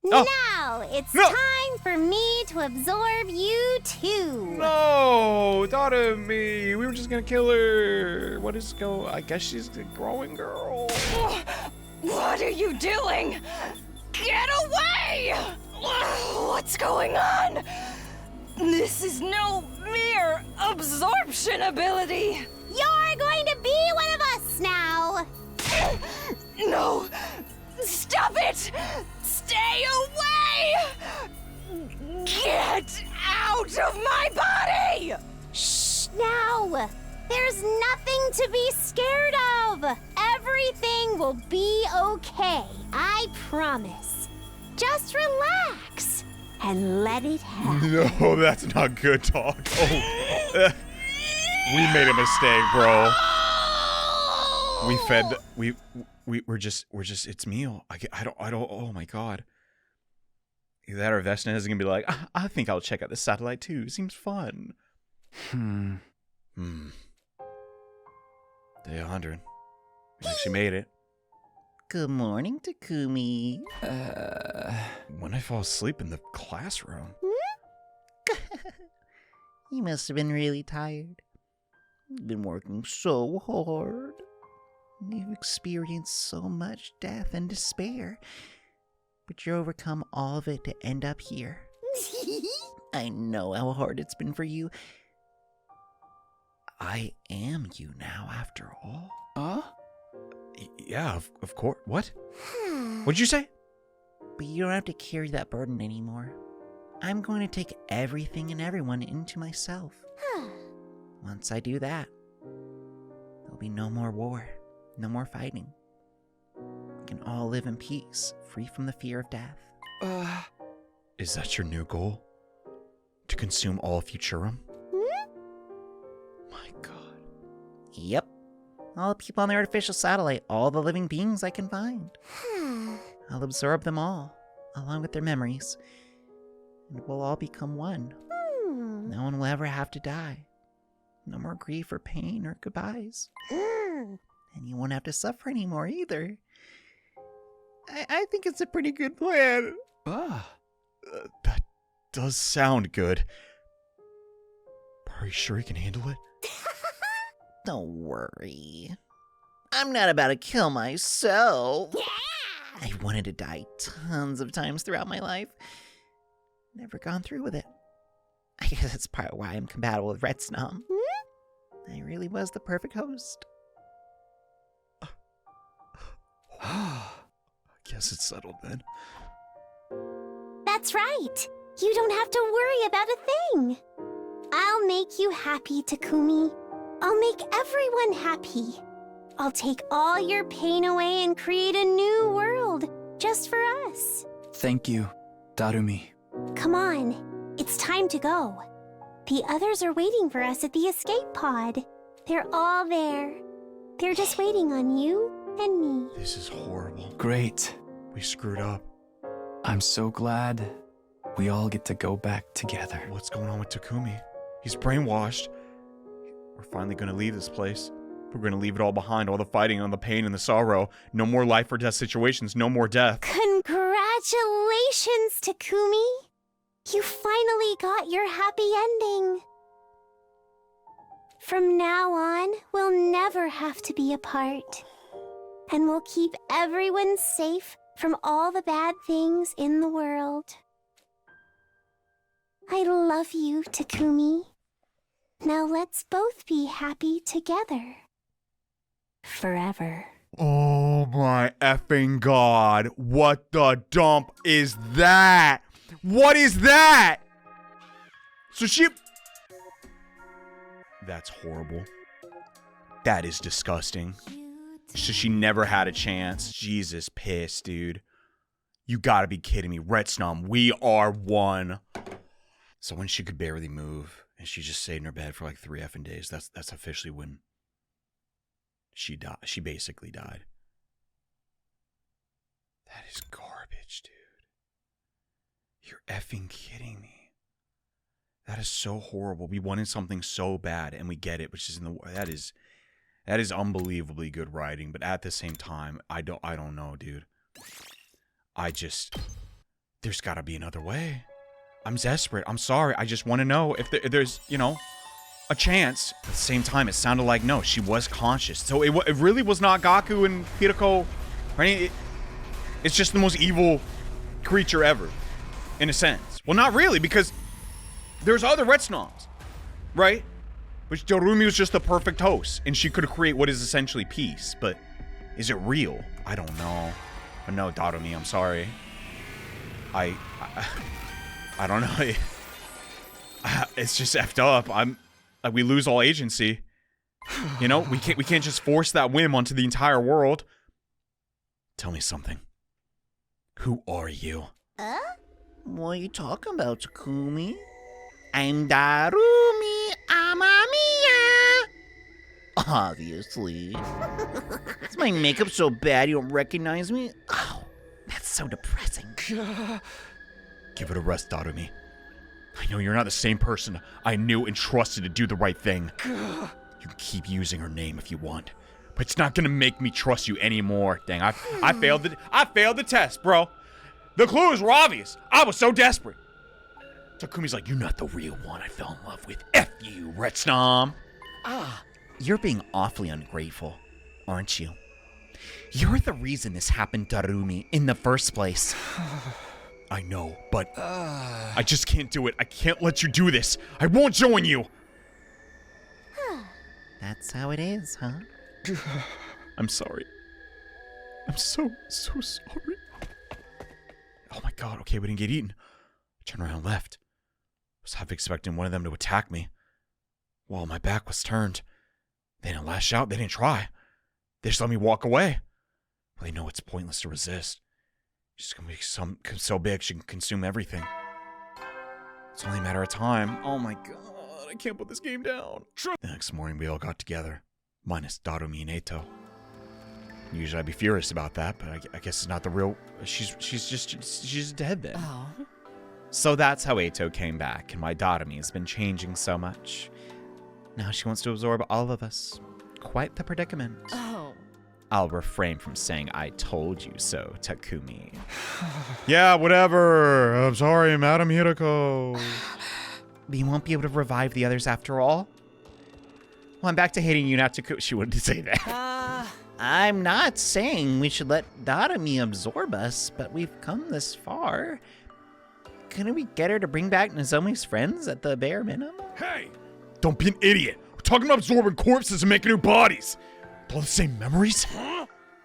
Now it's time for me to absorb you too. No, Darumi. We were just gonna kill her. What is go? I guess she's a growing girl. What are you doing? Get away! What's going on? This is no mere absorption ability. You're going to be one of us now. No! Stop it! Stay away! Get out of my body! Shh, now. There's nothing to be scared of. Everything will be okay. I promise. Just relax and let it happen. No, that's not good talk. Oh. We made a mistake, bro. We're just, it's meal. I don't, oh my God. Either that or Vesna is going to be like, I think I'll check out the satellite too. Seems fun. Day 100. We actually made it. Good morning, Takumi. When I fall asleep in the classroom. You must have been really tired. You've been working so hard. You've experienced so much death and despair. But you overcome all of it to end up here. I know how hard it's been for you. I am you now, after all. Yeah, of course. What? What'd you say? But you don't have to carry that burden anymore. I'm going to take everything and everyone into myself. Once I do that, there'll be no more war, no more fighting. We can all live in peace, free from the fear of death. Is that your new goal? To consume all Futurum? My God. Yep. All the people on the artificial satellite, all the living beings I can find. I'll absorb them all, along with their memories. And we'll all become one. No one will ever have to die. No more grief or pain or goodbyes. And you won't have to suffer anymore either. I think it's a pretty good plan. That does sound good. Are you sure you can handle it? Don't worry. I'm not about to kill myself. I wanted to die tons of times throughout my life. Never gone through with it. I guess that's part of why I'm compatible with Retsnom. I really was the perfect host. I guess it's settled then. That's right. You don't have to worry about a thing. I'll make you happy, Takumi. I'll make everyone happy. I'll take all your pain away and create a new world just for us. Thank you, Darumi. Come on, it's time to go. The others are waiting for us at the escape pod. They're all there. They're just waiting on you and me. This is horrible. Great. We screwed up. I'm so glad we all get to go back together. What's going on with Takumi? He's brainwashed. We're finally going to leave this place. We're going to leave it all behind, all the fighting, all the pain and the sorrow. No more life or death situations, no more death. Congratulations, Takumi. You finally got your happy ending. From now on, we'll never have to be apart. And we'll keep everyone safe from all the bad things in the world. I love you, Takumi. Now let's both be happy together. Forever. Oh my effing God. What the dump is that? What is that? So she... That's horrible. That is disgusting. So she never had a chance. Jesus, piss, dude. You gotta be kidding me. Retsnom, we are one. So when she could barely move, and she just stayed in her bed for like 3 effing days, that's officially when she died. She basically died. That is garbage, dude. You're effing kidding me. That is so horrible. We wanted something so bad, and we get it, which is in the that is unbelievably good writing. But at the same time, I don't know, dude. There's got to be another way. I'm desperate. I'm sorry. I just want to know if there's, you know, a chance. At the same time, it sounded like no, she was conscious. So it really was not Gaku and Hirako. Right? It's just the most evil creature ever, in a sense. Well, not really, because there's other Retsnoms, right? Which Darumi was just the perfect host, and she could create what is essentially peace. But is it real? I don't know. But no, Darumi, I'm sorry. I don't know. It's just effed up. We lose all agency. You know, we can't just force that whim onto the entire world. Tell me something. Who are you? What are you talking about, Takumi? I'm Darumi Amamiya. Obviously. Is my makeup so bad you don't recognize me? Oh, that's so depressing. Give it a rest, Darumi. I know you're not the same person I knew and trusted to do the right thing. You can keep using her name if you want, but it's not gonna make me trust you anymore. Dang, I failed the test, bro. The clues were obvious. I was so desperate. Takumi's like, you're not the real one I fell in love with. F you, Retsnom. You're being awfully ungrateful, aren't you? You're the reason this happened, Darumi, in the first place. I know, but I just can't do it. I can't let you do this. I won't join you. That's how it is, huh? I'm sorry. I'm so sorry. Oh my god, okay, we didn't get eaten. I turned around and left. I was half expecting one of them to attack me. While my back was turned. They didn't lash out, they didn't try. They just let me walk away. Well, they know it's pointless to resist. She's gonna be so big she can consume everything. It's only a matter of time. Oh my god, I can't put this game down. The next morning we all got together. Minus Darumi and Eito. Usually I'd be furious about that, but I guess it's not the real... She's just dead then. Oh. So that's how Eito came back, and my Darumi has been changing so much. Now she wants to absorb all of us. Quite the predicament. Oh. I'll refrain from saying I told you so, Takumi. Yeah, whatever. I'm sorry, Madam Hiroko. But you won't be able to revive the others after all? Well, I'm back to hating you, not Takumi. She wanted to say that. I'm not saying we should let Darumi absorb us, but we've come this far. Couldn't we get her to bring back Nozomi's friends at the bare minimum? Hey! Don't be an idiot. We're talking about absorbing corpses and making new bodies. All the same memories?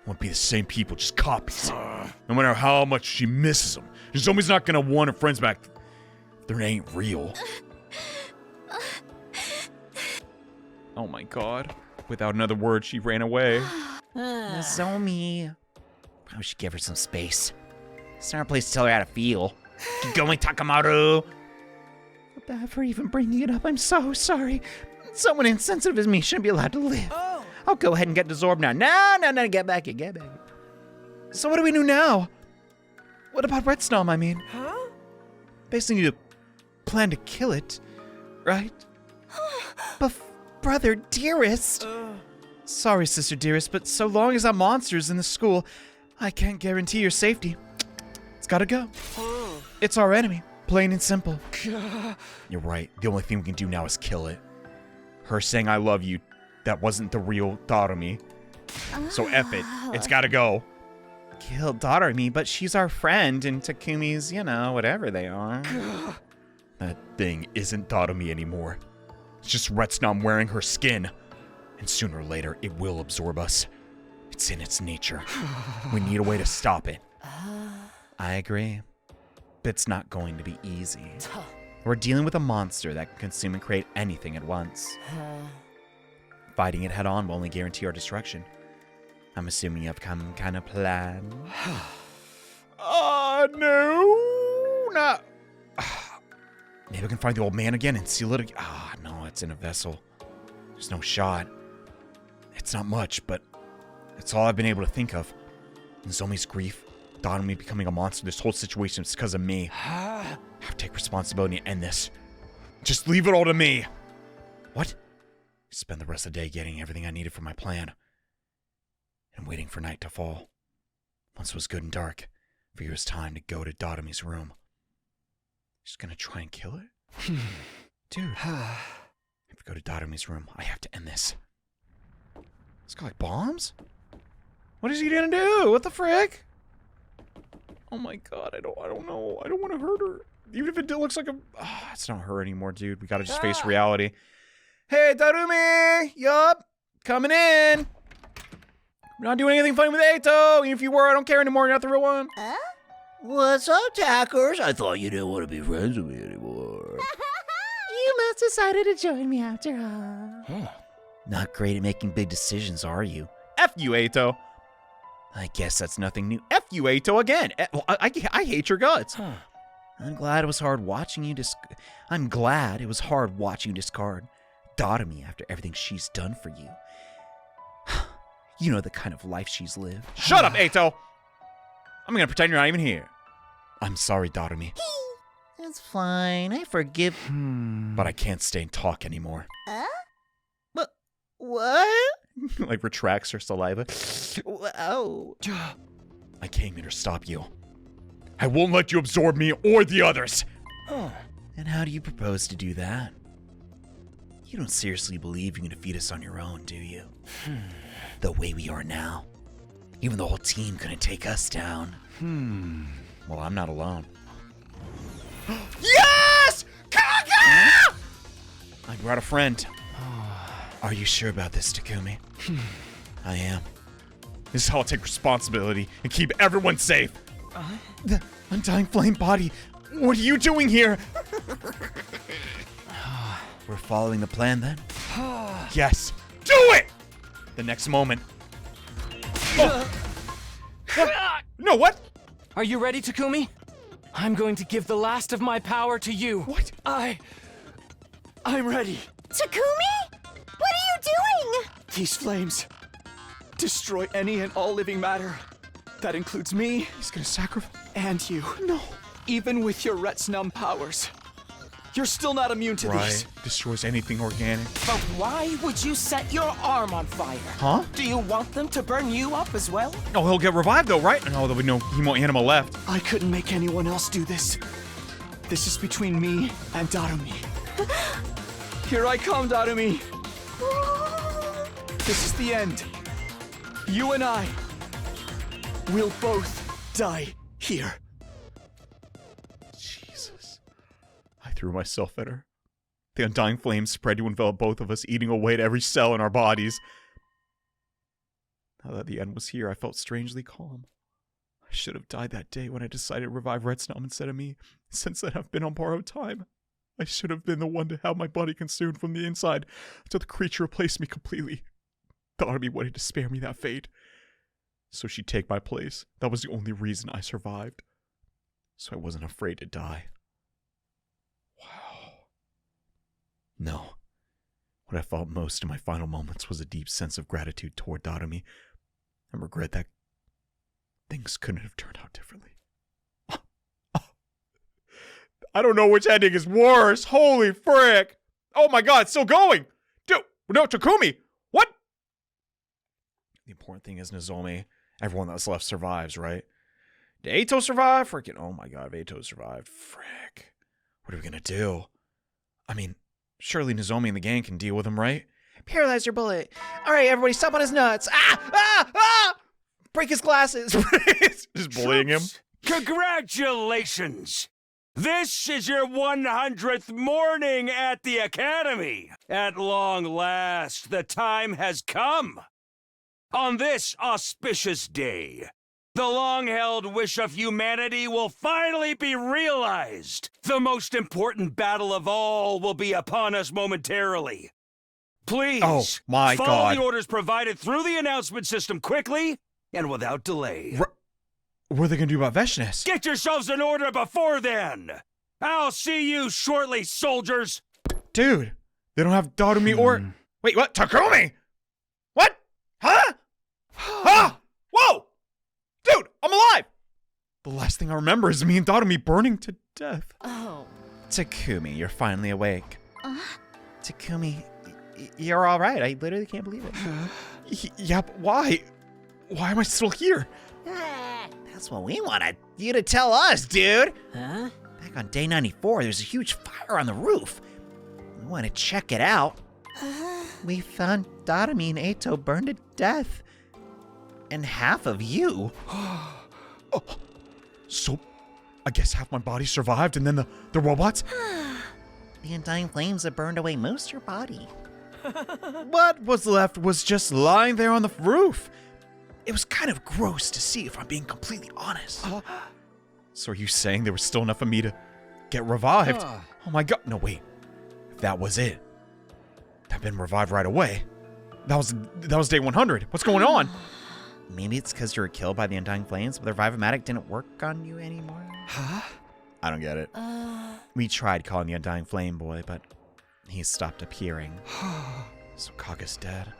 Won't be the same people, just copies. No matter how much she misses them, Nozomi's not gonna want her friends back. They ain't real. Oh my god. Without another word, she ran away. Nozomi. Probably should give her some space. It's not our place to tell her how to feel. Keep going, Takamaru. Feel bad for even bringing it up. I'm so sorry. Someone insensitive as me shouldn't be allowed to live. I'll go ahead and get absorbed now. No, get back here, get back here. So what do we do now? What about Retsnom, I mean? Huh? Basically need to plan to kill it, right? But brother, dearest. Sorry, sister dearest, but so long as that monster's in the school, I can't guarantee your safety. It's gotta go. It's our enemy, plain and simple. You're right. The only thing we can do now is kill it. Her saying I love you, that wasn't the real Darumi. So F it. It's gotta go. Kill Darumi, but she's our friend, and Takumi's, whatever they are. That thing isn't Darumi anymore. It's just Retsnom wearing her skin. And sooner or later, it will absorb us. It's in its nature. We need a way to stop it. I agree. But it's not going to be easy. We're dealing with a monster that can consume and create anything at once. Fighting it head on will only guarantee our destruction. I'm assuming you have some kind of plan. No, not. Maybe we can find the old man again and seal it. No, it's in a vessel. There's no shot. It's not much, but it's all I've been able to think of. Nozomi's grief, Darumi becoming a monster, this whole situation is because of me. I have to take responsibility and end this. Just leave it all to me. What? Spend the rest of the day getting everything I needed for my plan. And waiting for night to fall. Once it was good and dark, I figured it was time to go to Darumi's room. She's gonna try and kill it? Dude. If we go to Darumi's room, I have to end this. It's got like bombs? What is he gonna do? What the frick? Oh my god, I don't know. I don't want to hurt her. Even if it looks like a... it's not her anymore, dude. We gotta just face reality. Hey, Darumi! Yup! Coming in! We're not doing anything funny with Eito! Even if you were, I don't care anymore. You're not the real one. What's up, Tackers? I thought you didn't want to be friends with me anymore. You must have decided to join me after all. Not great at making big decisions, are you? F you, Eito! I guess that's nothing new. F you, Eito, again! I hate your guts. I'm glad it was hard watching you discard Darumi after everything she's done for you. You know the kind of life she's lived. Shut up, Eito! I'm gonna pretend you're not even here. I'm sorry, Darumi. It's fine. I forgive. But I can't stay and talk anymore. What? Like retracts her saliva. Oh. I came here to stop you. I won't let you absorb me or the others. Oh. And how do you propose to do that? You don't seriously believe you can defeat us on your own, do you? The way we are now. Even the whole team couldn't take us down. Well, I'm not alone. Yes! Kaga! I brought a friend. Are you sure about this, Takumi? I am. This is how I'll take responsibility and keep everyone safe. The Undying Flame body. What are you doing here? We're following the plan then? Yes. Do it! The next moment. Oh. No, what? Are you ready, Takumi? I'm going to give the last of my power to you. What? I'm ready. Takumi? What are you doing? These flames destroy any and all living matter. That includes me. He's gonna sacrifice. And you. No. Even with your Retsnom powers, you're still not immune to these. Destroys anything organic. But why would you set your arm on fire? Huh? Do you want them to burn you up as well? Oh, he'll get revived though, right? No, there'll be no hemo animal left. I couldn't make anyone else do this. This is between me and Darumi. Here I come, Darumi. This is the end. You and I will both die here. Jesus. I threw myself at her. The Undying Flame spread to envelop both of us, eating away at every cell in our bodies. Now that the end was here, I felt strangely calm. I should have died that day when I decided to revive Retsnom instead of me. Since then, I've been on borrowed time. I should have been the one to have my body consumed from the inside until the creature replaced me completely. Darumi wanted to spare me that fate, so she'd take my place. That was the only reason I survived. So I wasn't afraid to die. Wow. No. What I felt most in my final moments was a deep sense of gratitude toward Darumi, and regret that things couldn't have turned out differently. I don't know which ending is worse. Holy frick. Oh my god, it's still going. Dude, no, Takumi. What? The important thing is Nozomi, everyone that's left survives, right? Did Eito survive? Freaking, oh my god, if Eito survived. Frick. What are we gonna do? I mean, surely Nozomi and the gang can deal with him, right? Paralyze your bullet. All right, everybody, stop on his nuts. Break his glasses. Just bullying him. Congratulations! This is your 100th morning at the Academy. At long last, the time has come. On this auspicious day, the long-held wish of humanity will finally be realized. The most important battle of all will be upon us momentarily. Please, follow the orders provided through the announcement system quickly and without delay. What are they gonna do about Veshness? Get yourselves in order before then! I'll see you shortly, soldiers! Dude, they don't have Darumi or... Wait, what? Takumi? What? Huh? Huh? Whoa! Dude, I'm alive! The last thing I remember is me and Darumi burning to death. Oh. Takumi, you're finally awake. Takumi, you're all right. I literally can't believe it. Yeah, but why? Why am I still here? That's what we wanted you to tell us, dude. Huh? Back on day 94, there's a huge fire on the roof. We want to check it out. We found Darumi and Eito burned to death. And half of you. Oh, so, I guess half my body survived and then the robots? The Undying Flames have burned away most of your body. What was left was just lying there on the roof. It was kind of gross to see, if I'm being completely honest. So are you saying there was still enough of me to get revived? Oh my god. No, wait. If that was it, I've been revived right away. That was day 100. What's going on? Maybe it's because you were killed by the Undying Flames, but the Revive-O-Matic didn't work on you anymore? Huh? I don't get it. We tried calling the Undying Flame Boy, but he stopped appearing. So Kaga's dead.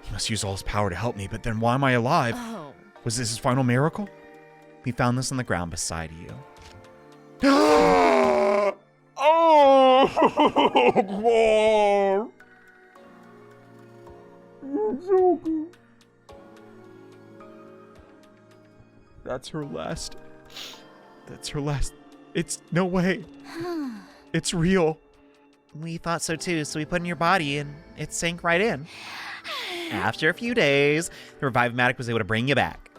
He must use all his power to help me, but then why am I alive? Oh. Was this his final miracle? We found this on the ground beside you. That's her last. That's her last. It's no way. It's real. We thought so too, so we put it in your body and it sank right in. After a few days, the Revive-matic was able to bring you back.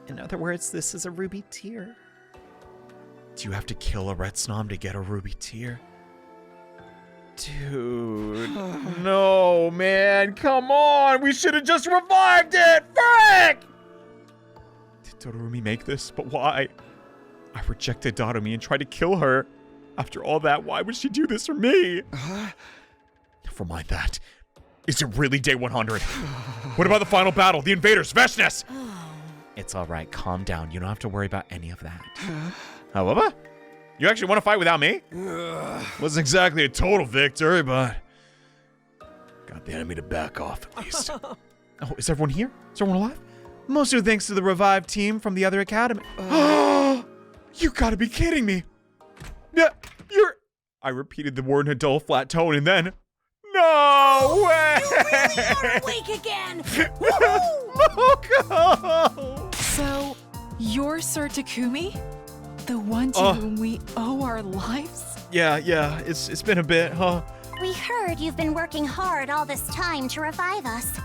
In other words, this is a ruby tear. Do you have to kill a Retsnom to get a ruby tear? Dude. No, man. Come on. We should have just revived it. Frick! Did Darumi make this? But why? I rejected Darumi and tried to kill her. After all that, why would she do this for me? Never mind that. Is it really day 100? What about the final battle? The invaders, Veshness! It's all right. Calm down. You don't have to worry about any of that. However, you actually want to fight without me? Wasn't exactly a total victory, but got the enemy to back off at least. Oh, is everyone here? Is everyone alive? Mostly thanks to the Revive team from the other academy. You gotta be kidding me. Yeah, you're... I repeated the word in a dull, flat tone, and then... No way! You really are awake again! Moko! So, you're Sir Takumi? The one to whom we owe our lives? Yeah, it's been a bit, huh? We heard you've been working hard all this time to revive us.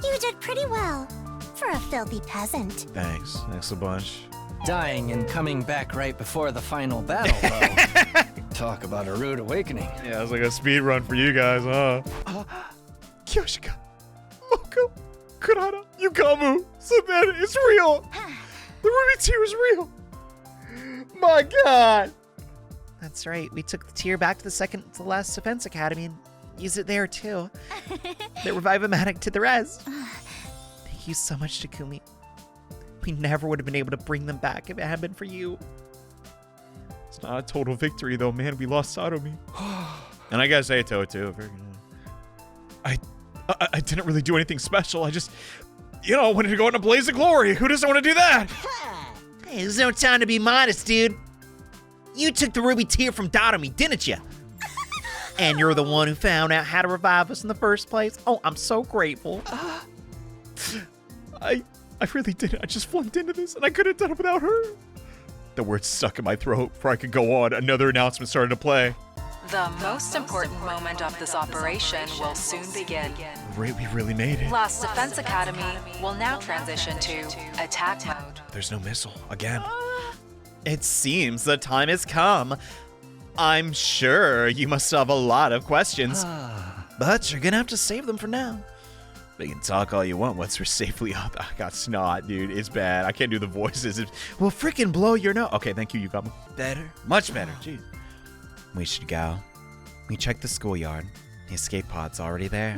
You did pretty well for a filthy peasant. Thanks a bunch. Dying and coming back right before the final battle, though. Talk about a rude awakening. Yeah, it was like a speed run for you guys, huh? Kyoshika, Moko, Kurata, Yukamu, Sabena, it's real! The ruby tear is real! My god! That's right. We took the tear back to the second to last defense academy and used it there too. The Revive-matic to the rest. Thank you so much, Takumi. We never would have been able to bring them back if it hadn't been for you. It's not a total victory though, man. We lost Darumi. And I guess Eito too. I didn't really do anything special. I just, wanted to go in a blaze of glory. Who doesn't want to do that? Hey, there's no time to be modest, dude. You took the ruby tear from Darumi, didn't you? And you're the one who found out how to revive us in the first place. Oh, I'm so grateful. I really didn't. I just flunked into this, and I couldn't have done it without her. The words stuck in my throat before I could go on. Another announcement started to play. The most important moment of this operation will soon begin. We really made it. Last Defense Academy will now transition to attack mode. There's no missile. Again. It seems the time has come. I'm sure you must have a lot of questions, but you're gonna have to save them for now. You can talk all you want once we're safely up. I got snot, dude. It's bad. I can't do the voices. Well, freaking blow your nose. Okay, thank you. You got me. Better. Much better. Jeez. We should go. We checked the schoolyard. The escape pod's already there.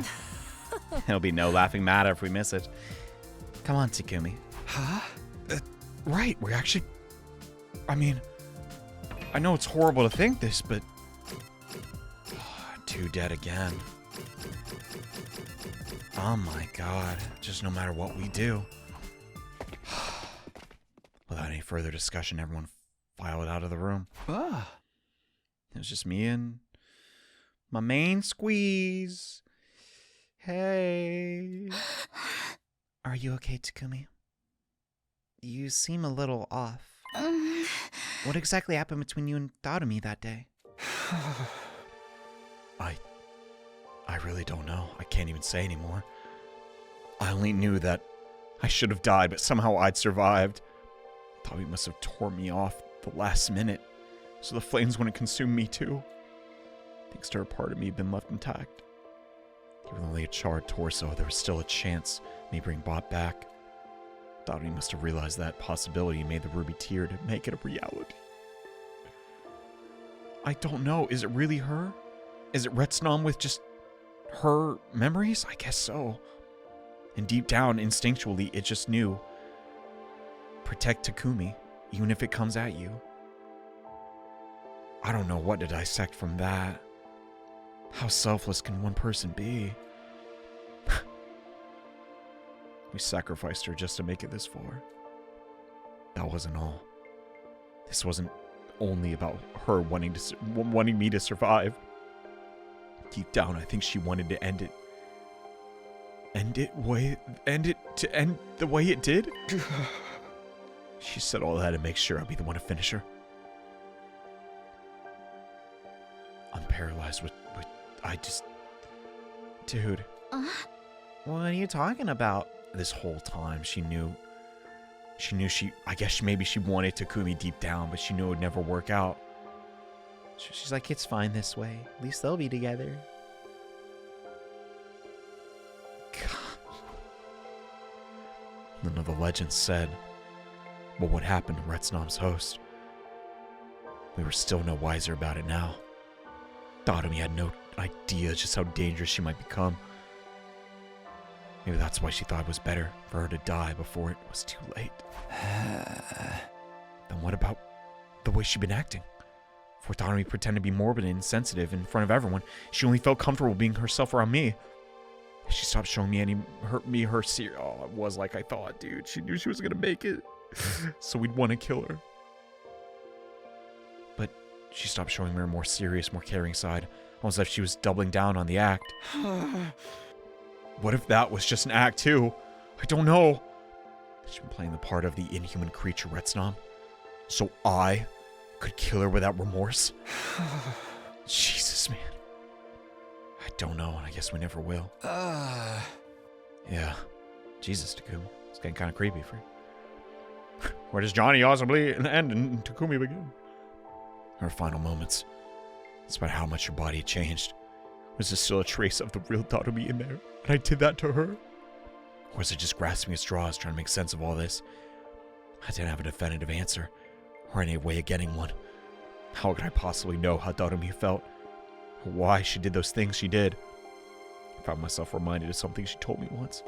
There'll be no laughing matter if we miss it. Come on, Takumi. Huh? Right. We're actually... I mean... I know it's horrible to think this, but... Two dead again. Oh my god. Just no matter what we do. Without any further discussion, everyone filed out of the room. It was just me and my main squeeze. Hey. Are you okay, Takumi? You seem a little off. What exactly happened between you and Darumi that day? I really don't know. I can't even say anymore. I only knew that I should have died, but somehow I'd survived. Thought he must have torn me off the last minute, so the flames wouldn't consume me too. Thanks to a part of me been left intact. Even though they had charred torso, there was still a chance me being brought back. Thought he must have realized that possibility and made the ruby tear to make it a reality. I don't know. Is it really her? Is it Retsnom with just her memories? I guess so. And deep down, instinctually, it just knew. Protect Takumi, even if it comes at you. I don't know what to dissect from that. How selfless can one person be? We sacrificed her just to make it this far. That wasn't all. This wasn't only about her wanting me to survive. Deep down, I think she wanted to end it. End it the way it did? She said all that to make sure I'd be the one to finish her. I'm paralyzed with Dude. What are you talking about? This whole time, she knew I guess maybe she wanted Takumi deep down, but she knew it would never work out. She's like, it's fine this way. At least they'll be together. God. None of the legends said, but what happened to Retsnom's host? We were still no wiser about it now. Darumi had no idea just how dangerous she might become. Maybe that's why she thought it was better for her to die before it was too late. Then what about the way she'd been acting? Before Darumi pretended to be morbid and insensitive in front of everyone, she only felt comfortable being herself around me. She stopped showing me her serious. Oh, it was like I thought, dude. She knew she was gonna make it, so we'd want to kill her. But she stopped showing me her more serious, more caring side, almost as if she was doubling down on the act. What if that was just an act too? I don't know. She's been playing the part of the inhuman creature Retsnom, so I could kill her without remorse? Jesus, man. I don't know, and I guess we never will. Yeah. Jesus, Takumi. It's getting kind of creepy for you. Where does JohneAwesome end and Takumi begin? Her final moments. Despite how much her body had changed, was there still a trace of the real Darumi in there? And I did that to her? Or was I just grasping at straws trying to make sense of all this? I didn't have a definitive answer, or any way of getting one. How could I possibly know how Darumi felt? Or why she did those things she did? I found myself reminded of something she told me once.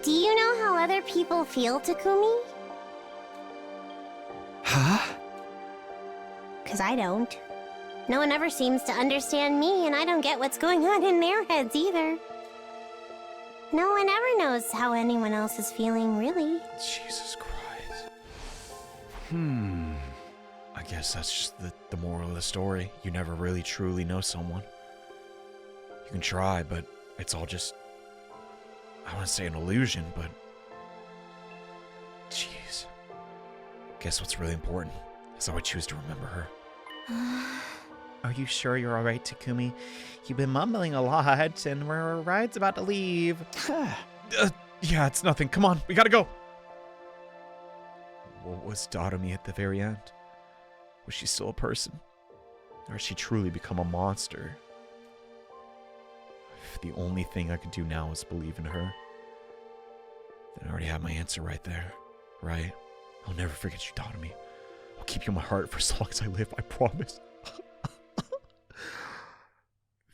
Do you know how other people feel, Takumi? Huh? 'Cause I don't. No one ever seems to understand me, and I don't get what's going on in their heads either. No one ever knows how anyone else is feeling, really. Jesus Christ. I guess that's just the moral of the story. You never really truly know someone. You can try, but it's all just, I want to say an illusion, but jeez. Guess what's really important is how I choose to remember her. Are you sure you're alright, Takumi? You've been mumbling a lot, and our ride's about to leave. Yeah, it's nothing. Come on, we gotta go. What was Darumi at the very end? Was she still a person? Or has she truly become a monster? If the only thing I could do now is believe in her, then I already have my answer right there, right? I'll never forget you, Darumi. I'll keep you in my heart for as long as I live, I promise.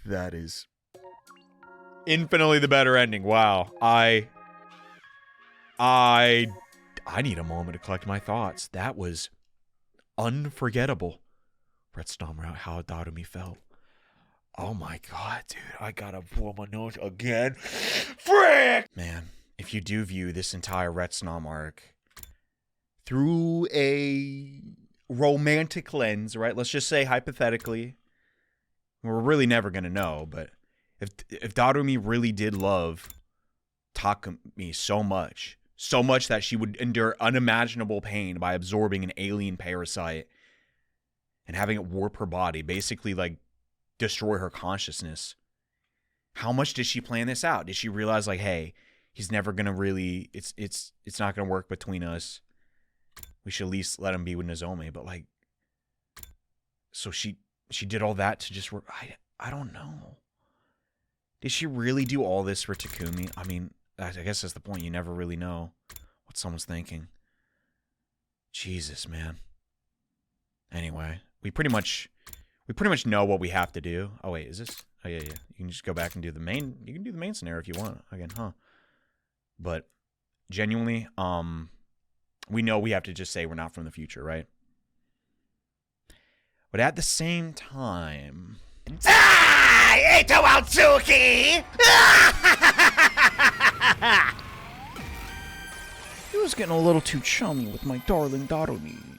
That is infinitely the better ending. Wow. I need a moment to collect my thoughts. That was unforgettable. Retsnom out how Darumi felt. Oh my god, dude. I gotta blow my nose again. Frick! Man, if you do view this entire Retsnom arc through a romantic lens, right? Let's just say hypothetically, we're really never gonna know, but if Darumi really did love Takumi so much that she would endure unimaginable pain by absorbing an alien parasite and having it warp her body, basically like destroy her consciousness, how much did she plan this out? Did she realize like, hey, he's never gonna really, it's not gonna work between us. We should at least let him be with Nozomi, but like, so she did all that to just work. I don't know. Did she really do all this for Takumi? I mean, I guess that's the point. You never really know what someone's thinking. Jesus, man. Anyway, we pretty much know what we have to do. Oh wait, is this? Oh yeah. You can just go back and do the main. You can do the main scenario if you want again, huh? But genuinely, we know we have to just say we're not from the future, right? But at the same time... Eito Altsuki! He was getting a little too chummy with my darling Darumi.